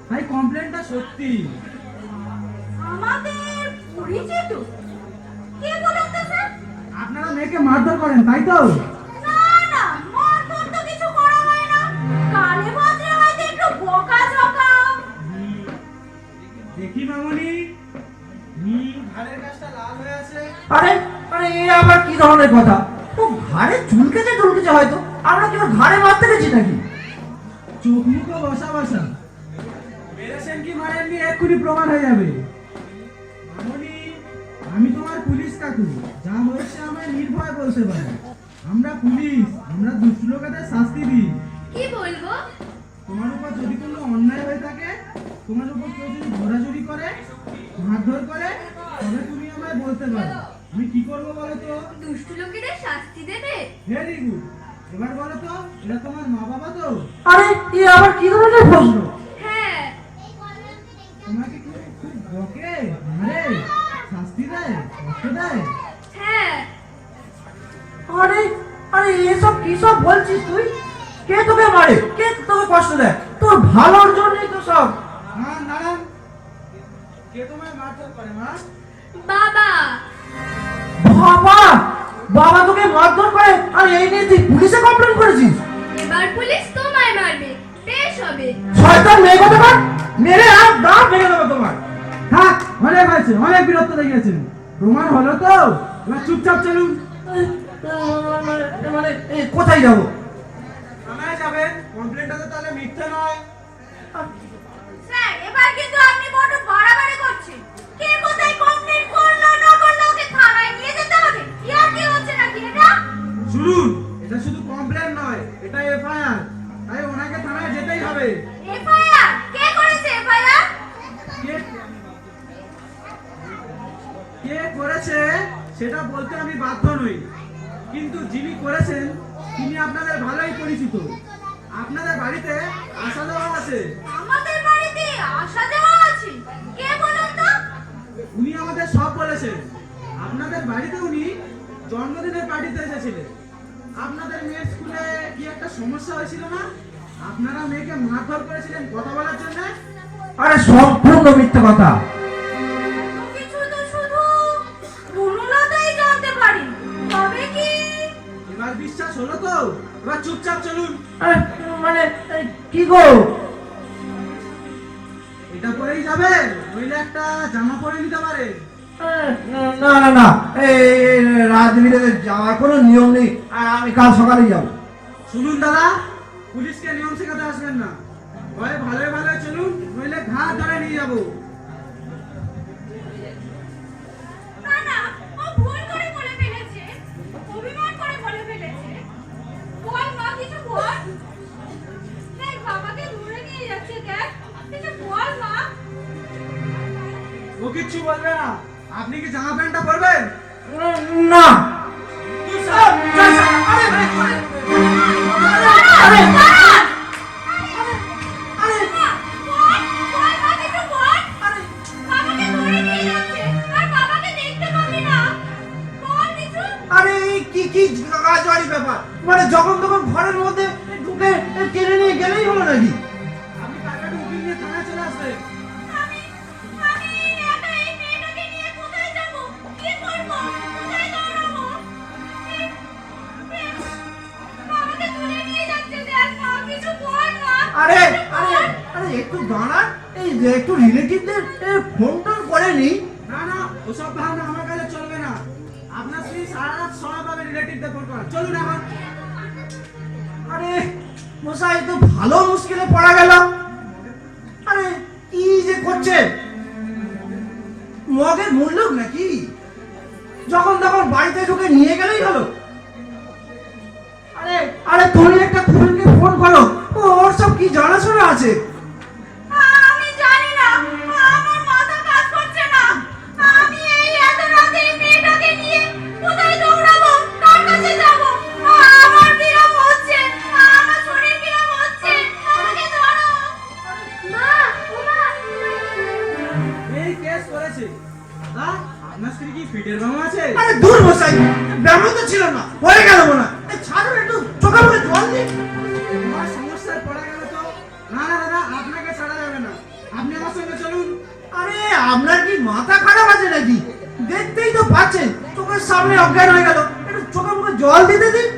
তাই কমপ্লেনটা সত্যি। আমাদের পরিচিত? কে বলুন তো স্যার? আপনারা মেয়েকে মারধর করেন তাই তো? না না, মারধর তো কিছু করা হয় না। কালে ভদ্রে হয়তো একটু বকাঝকা। দেখি মামনি, ঘাড়ের কাছটা লাল হয়ে আছে। আরে আরে এ আবার কি ধরনের কথা? তো ঘাড়ে চুলকেছে হয়তো, আমরা কি ওর ঘাড়ে মারতে গেছি নাকি? চোখ মুখো বসা বসা, মেরেছেন কি মারেননি এক্ষুনি প্রমাণ হয়ে যাবে। মামনি, আমি তোমার পুলিশ কাকু, যা হয়েছে আমায় নির্ভয় বলতে পারি। আমরা পুলিশ, আমরা দুষ্ট লোকেদের শাস্তি দিই। কি বলবো? তোমার উপর যদি কোনো অন্যায় হয়ে থাকে, তোমার উপর কেউ যদি ঘোরাঝুরি করে, মারধর করে, তবে তুমি আমায় বলতে পারো। আমি কি করবো বলো তো? দুষ্ট লোকেদের শাস্তি দেবে? Very good. এবার বলো তো, এটা তোমার মা বাবা তো? আরে এ আবার কি ধরনের প্রশ্ন? হ্যাঁ। তোমাকে কি খুব বকে, মারে, শাস্তি দেয়, কষ্ট দেয়? হ্যাঁ। আরে আরে এসব কি সব বলছিস তুই? কে তোকে মারে, কে তোকে কষ্ট দেয়? তোর ভালোর জন্যই তো সব। হ্যাঁ, দাঁড়ান। কে তোমায় মারধর করে, মা? বাবা। বাবা, বাবা তোকে মারধর করে আর এই নিয়ে তুই পুলিশে কমপ্লেন করেছিস? এবার পুলিশ তোমায় মারবে, বেশ হবে। শয়তান মেয়ে কথা বল, মেরে আর দাঁত ভেঙে দেবো তোমার। থাক, অনেক হয়েছে, অনেক বিরক্ত দেখিয়েছেন। প্রমাণ হলো তো, এবার চুপচাপ চলুন। মানে কোথায় যাবো? থানায় যাবেন, কমপ্লেনটা তো তাহলে মিথ্যে নয়। স্যার, এবার কিন্তু আপনি বড় বাড়াবাড়ি করছেন। কে কোথায় কমপ্লেন করলো না করলো ওকে থানায় নিয়ে যেতে হবে। ইয়ার কি হচ্ছে নাকি এটা? শুনুন, এটা শুধু কমপ্লেন নয়, এটা এফআইআর। তাই ওনাকে থানায় যেতেই হবে। এফআইআর? কে করেছে এফআইআর? কে করেছে সেটা বলতে আমি বাধ্য নই, কিন্তু যিনি করেছেন তিনি আপনাদের ভালোই পরিচিত। আপনাদের বাড়িতে আসা যাওয়া আছে। আমাদের বাড়িতে আসা যাওয়া আছে? কে বলুন তো? উনি আমাদের সব বলেছেন। আপনাদের বাড়িতে উনি জন্মদিনের পার্টিতে এসেছিলেন। আপনাদের মেয়ের স্কুলে কি একটা সমস্যা হয়েছিল না? আপনারা মেয়েকে মারধর করেছিলেন কথা বলার জন্য। আরে সম্পূর্ণ মিথ্যে কথা। কিছু তো শুধু অনুলতাই জানতে পারি। তবে কি? এবার বিশ্বাস হলো তো? এবার চুপচাপ চলুন। মানে কি গো? এটা পরেই যাবেন, নইলে একটা জামা পরে নিতে পারে। না না না, এই রাজনীতিতে যাওয়ার কোনো নিয়ম নেই। আমি কাল সকালেই যাবো। শুনুন দাদা, পুলিশকে নিয়ম শেখাতে আসবেন না। হয় ভালোই ভালোই চলুন, নইলে ঘাট ধরে নিয়ে যাবো। না না, ও ভুল করে বলে ফেলেছে। অভিমান করে বলে ফেলেছে। বল মা, কিছু বল। দেখ, বাবাকে ধরে নিয়ে যাচ্ছে, দেখ। কিছু বল মা। ও কিচ্ছু বলবে না। আপনি কি জামা প্যান্টটা পরবেন? না। আরে কি কি গাজওয়ারি ব্যাপার? মানে যখন তখন ঘরের মধ্যে ঢুকে টেনে নিয়ে গেলেই হলো নাকি? আপনি টাকাটা উকিল নিয়ে থানায় চলে আসবেন। আরে আরে আরে একটু দাঁড়ান, এই যে একটু রিলেটিভদের ফোন টোন করে নি। না না, ওসব ভাবনা আমার কাছে চলবে না। আপনার স্ত্রী সারা রাত সময় পাবে রিলেটিভদের ফোন করার। চলুন এখন। আরে মশাই, তো ভালো মুশকিলে পড়া গেল। আরে কি যে করছে? মগের মূল্য নাকি? যখন তখন বাড়িতে ঢুকে নিয়ে গেলেই হলো। আরে আরে তুমি একটা কুকুরকে ফোন করো, ওর সব কি জানাশোনা আছে। আমি জানি না, আমার মাথা কাজ করছে না। আমি এই এত রাতে মেয়েটাকে নিয়ে কোথায় দৌড়াবো, কার কাছে যাবো? আমার কিরম হচ্ছে, আমার শরীর কিরম হচ্ছে। আমাকে ধরো। মা, ও মা। এই কেস করেছে। দাদা, আপনার স্ত্রী কি ফিটের বামা আছে? আরে দূর মশাই, ব্যবহার তো ছিল না, হয়ে গেল মনে হয়। ছাড়ুন একটু, চোখে মুখে জল দিন। আমার সমস্যায় পড়া গেল তো। না না দাদা, আপনাকে ছাড়া যাবে না। আপনি আমার সঙ্গে চলুন। আরে আপনার কি মাথা খারাপ আছে নাকি? দেখতেই তো পাচ্ছেন চোখের সামনে অজ্ঞান হয়ে গেল। একটু চোখে মুখে জল দিতে দিন।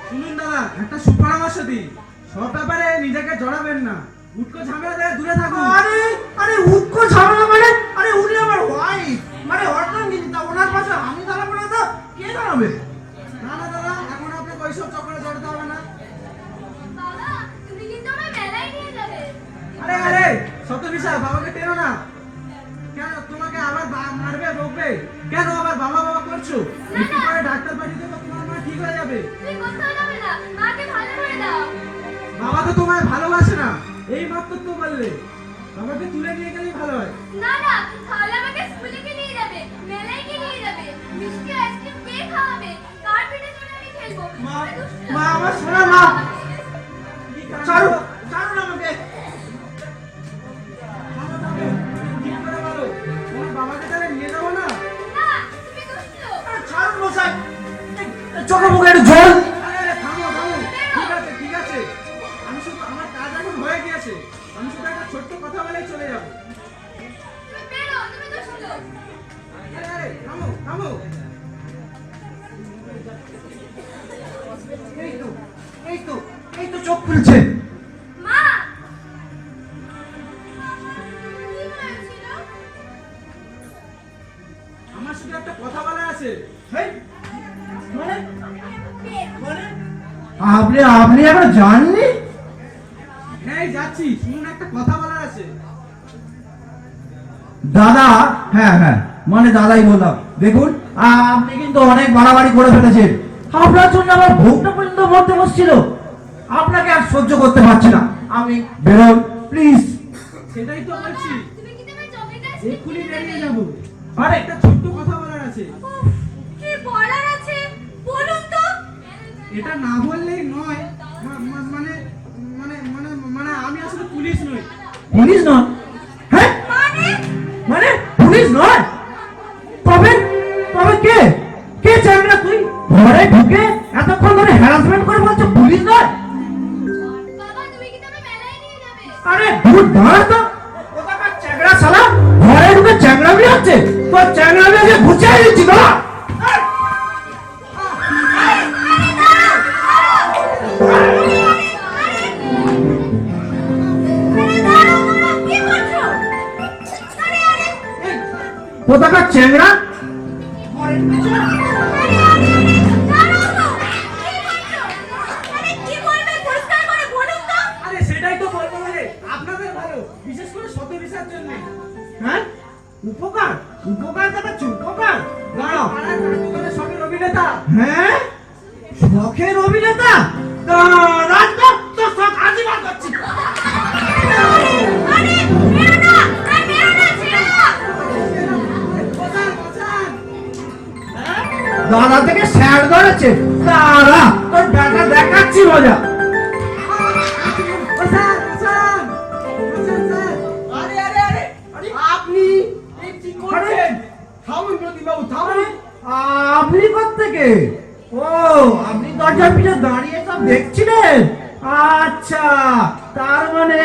শুনুন দাদা, একটা সুপরামর্শ দিই। সব ব্যাপারে নিজেকে জড়াবেন না। উটকো ঝামেলা থেকে দূরে থাকুন। আরে আরে উৎকো ঝামেলা মানে? আরে উনি আমার ওয়াইফ, মানে অর্ধাঙ্গিনী। ওনার পাশে আমি দাঁড়াবো না তো কে দাঁড়াবে? না না দাদা, এখন আপনাকে ওইসব চক্করে জড়াতে হবে না। বাবা, তুমি কিন্তু আমায় মেলায় নিয়ে যাবে। আরে আরে, সত্য বিষয়, বাবাকে টেনো না। কেন তোমাকে আবার মারবে, বকবে? কেন আবার বাবা বাবা করছো? একটু পরে ডাক্তার পাঠিয়ে দেবো, তোমার মা ঠিক হয়ে যাবে। তুমি কোথাও যাবে না, মাকে ভালো করে দাও। বাবা তো তোমায় ভালোবাসে না, এই মাত্র তো বললে। বাবাকে তুলে নিয়ে গেলেই ভালো হয়। না না, তাহলে আমাকে স্কুলে কে নিয়ে যাবে, মেলায় কে নিয়ে যাবে, মিষ্টি আইসক্রিম কে খাওয়াবে, কার পিঠে চড়ে আমি খেলবো। মা, আমি দুষ্টু মা, না। আমার সোনা মা। কি কাণ্ড? ছাড়ুন, ছাড়ুন আমাকে। থামো, থামো। ঠিক করে বলো, তোমার বাবাকে তাহলে নিয়ে যাবো না? না, তুমি দুষ্টু। আরে ছাড়ুন মশাই, চোখে মুখে একটু জল। আরে আরে, থামো থামো। ঠিক আছে ঠিক আছে, আমি শুধু, আমার কাজ এখন হয়ে গিয়েছে। আমি শুধু একটা ছোট্ট কথা বলেই চলে যাবো। তুমি বেরো, তুমি দুষ্টু। আরে আরে, থামো থামো। এই তো চোখ খুলছে। মা কি হয়েছিল? আমার সাথে একটা কথা বলা আছে। হেই, মানে আপনি আপনি এখন জাননি? হ্যাঁ যাচ্ছি, শুনুন একটা কথা বলার আছে। দাদা, হ্যাঁ হ্যাঁ, মানে দাদাই বললাম। দেখুন, আপনি কিন্তু অনেক বাড়াবাড়ি করে ফেলেছেন। আপনার জন্য আমার ভোগটা পর্যন্ত মরতে বসছিল। আপনাকে আর সহ্য করতে পারছি না, আমি বেরোন প্লিজ। সেটাই তো বলছি, তুমি কি তোমার জমি গাছ এক্ষুনি বেরিয়ে যাবো। আরে একটা ছোট্ট কথা বলার আছে। উফ, কি বলার আছে বলুন তো। এটা না বললেই নয়। মানে মানে মানে মানে আমি আসলে পুলিশ নই। পুলিশ নয়? হ্যাঁ, মানে মানে পুলিশ নয়? তবে তবে কে কে চাকরা? তুই ঘরে ঢুকে এতক্ষণ ধরে হ্যারাসমেন্ট করে বলছো পুলিশ নয়? বাবা তুমি কি তবে মেলায় নিয়ে যাবে? আরে ভূত ধরা তো কোথাকার চ্যাংড়া শালা, ঘরে ঢুকে চ্যাংড়ামি হচ্ছে। তোর চ্যাংড়ামি যে ঘুচিয়ে দিচ্ছি না। কি করছো? কোথাকার চ্যাংড়া? কি বলবে পরিষ্কার করে বলুন তো। আরে সেটাই তো বলবো, বলে আপনাদের ভালো, বিশেষ করে শত বিষয়ের জন্য। হ্যাঁ, উপকার উপকার দেখাচ্ছি, উপকার। দাঁড়াও। পাড়ার নাটকের শখের অভিনেতা। হ্যাঁ, শখের অভিনেতা? দাঁড়া তো, তোর শখ আজই বার করছি। আরে মেরো না, মেরো না, ছেড়ে দাও। বাঁচান, বাঁচান। দাদা থেকে স্যার ধরেছে। দাঁড়া, তোর ব্যাটা দেখাচ্ছি মজা। বাঁচান, বাঁচান। বাঁচান, স্যার। আরে আরে আরে আরে আপনি এই কি করছেন? থামুন প্রদীপবাবু, থামুন। আপনি কোত্থেকে? ও, আপনি দরজার পিছনে দাঁড়িয়ে সব দেখছিলেন? আচ্ছা, তার মানে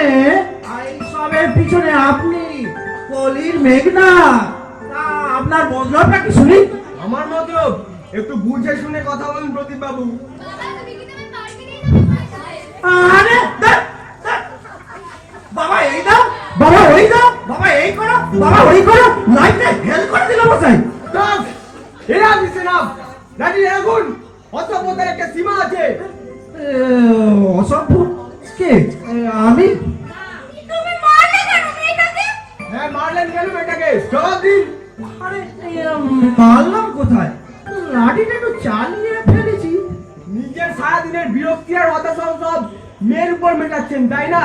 এই সবের পিছনে আপনি কলির মেঘনা। তা আপনার মতলবটা কি শুনি? আমার মতলব একটু বুঝে শুনে কথা বলুন প্রদীপবাবু। বাবা তুমি কি তোমার পার্কে নিয়ে যাবে? আরে ধ্যাৎ, ধ্যাৎ। বাবা এই দাও, বাবা ওই দাও, বাবা এই করো, বাবা ওই করো, লাইফে হেল করে দিল বসাই। স্টপ! এরা দিছে না। লাঠি রাখুন। অসভ্যতার একটা সীমা আছে। অসভ্য কে? আমি? তুমি মারলে কেন মেয়েটাকে? হ্যাঁ, মারলেন কেন এটাকে? জবাব দিন। আরে মারলাম কোথায়? লাঠিটা একটু চালিয়ে ফেলেছি। নিজের সারাদিনের বিরক্তি আর হতাশা সব মেয়ের উপর মেটাচ্ছেন, তাই না?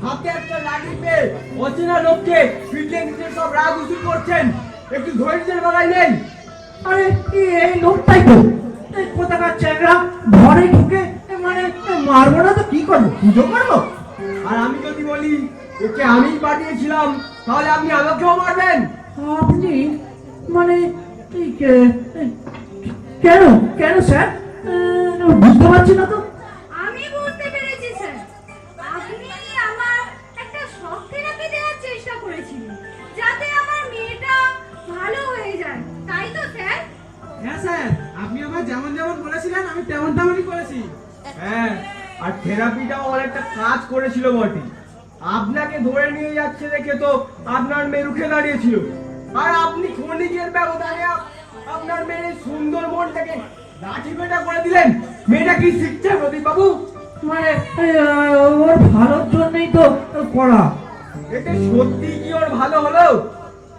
হাতে একটা লাঠি পেয়ে অচেনা লোককে পিটিয়ে পিটিয়ে সব রাগ উসুল করছেন। একটু ধৈর্যের বেলায় নেই। আরে এই লোকটাই তো এই কোথাকার চ্যাংড়া, ঘরে ঢুকে মানে মারবো না তো কি করবো? পুজো করবো? আর আমি যদি বলি ওকে আমি পাঠিয়েছিলাম, তাহলে আপনি আমাকেও মারবেন। আপনি মানে কেন কেন স্যার? বুঝতে পারছি না তো। আমি বুঝতে পেরেছি স্যার, আপনি আমার একটা শখ থেরাপি দেওয়ার চেষ্টা করেছিলেন যাতে আমার মেয়েটা ভালো হয়ে যায়, তাই তো স্যার? হ্যাঁ স্যার, আপনি আমার যেমন যেমন বলেছিলেন আমি তেমন তেমনই করেছি। হ্যাঁ, আর থেরাপিটাও অনেকটা কাজ করেছিল বটে। আপনাকে ধরে নিয়ে যাচ্ছে দেখে তো আপনার মেয়ে রুখে দাঁড়িয়েছিল, আর আপনি ক্ষণিকের ব্যবধানে আপনার মেয়ের সুন্দর মনটাকে লাঠি পেটা করে দিলেন। মেয়েটা কি শিখছে প্রদীপ বাবু? মানে ওর ভালোর জন্যই তো করা। এতে সত্যি কি ওর ভালো হলো?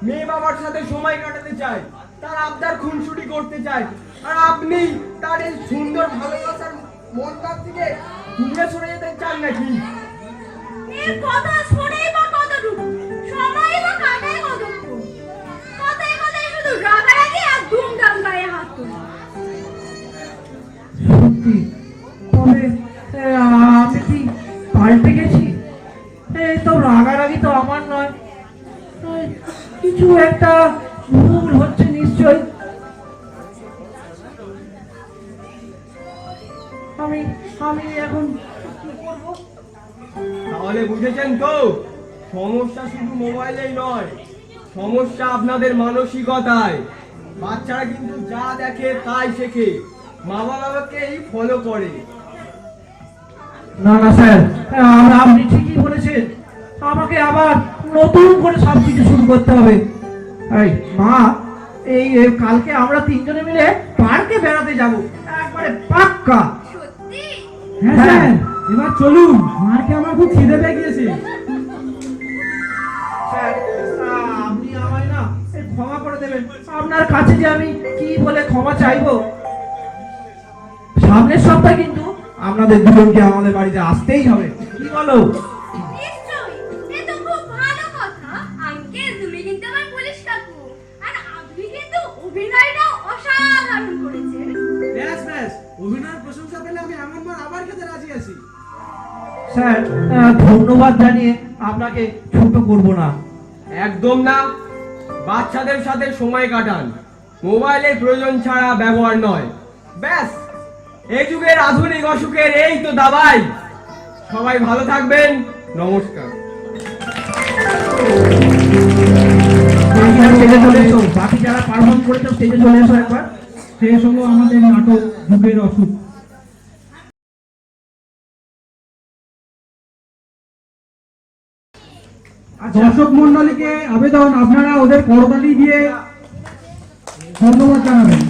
মেয়ে বাবার সাথে সময় কাটাতে চায়, তার আবদার খুনসুটি করতে চায়, আর আপনি তার এই সুন্দর ভালোবাসার মনটার থেকে দূরে সরে যেতে চান নাকি? মেয়ের কথা শোনেই বা কতটুকু, সময় বা কাটায় কতটুকু, কথায় কথায় শুধু রাগারাগি আর দুমদাম গায়ে হাত তোলা। সত্যি, তবে আমি কি পাল্টে গেছি? এই তো রাগারাগি তো আমার নয়, কিছু একটা ভুল হচ্ছে নিশ্চয়। আমি আমি এখন কি করবো? তাহলে বুঝেছেন তো, সমস্যা শুধু মোবাইলেই নয়, সমস্যা আপনাদের মানসিকতায়। বাচ্চারা কিন্তু যা দেখে তাই শেখে, মা বাবাকেই ফলো করে। না না স্যার, আপনি ঠিকই বলেছেন। আমাকে আবার নতুন করে সব কিছু শুরু করতে হবে। এই মা, এই কালকে আমরা তিনজনে মিলে পার্কে বেড়াতে যাব, একবারে পাক্কা। সত্যি? হ্যাঁ স্যার, এবার চলুন, মারকে আমার খুব খিদে পেয়ে গিয়েছে। স্যার, আপনি আমায় না ক্ষমা করে দেবেন। আপনার কাছে যে আমি কি বলে ক্ষমা চাইবো। সামনের সপ্তাহে কিন্তু আপনাদের দুজনকে আমাদের বাড়িতে আসতেই হবে, কি বলো? নিশ্চয়ই, এ তো খুব ভালো কথা। আঙ্কেল, তুমি কিন্তু আমার পুলিশ কাকু, আর আপনি কিন্তু অভিনয়টাও অসাধারণ করেছেন। ব্যাস ব্যাস, অভিনয়ের প্রশংসা পেলে আমি এমন মার আবার খেতে রাজি আছি। স্যার, ধন্যবাদ জানিয়ে আপনাকে ছোট করব না। একদম না, বাচ্চাদের সাথে সময় কাটান, মোবাইলের প্রয়োজন ছাড়া ব্যবহার নয়। ব্যাস, এই যুগের আধুনিক অসুখের এই তো দাবাই। সবাই ভালো থাকবেন, নমস্কার। স্টেজে চলে এসো, বাকি যারা পারফর্ম করেছো স্টেজে চলে এসো একবার। শেষ হলো আমাদের নাটক যুগের অসুখ। দর্শক মন্ডলীকে আবেদন, আপনারা ওদের করতালি দিয়ে ধন্যবাদ জানাবেন।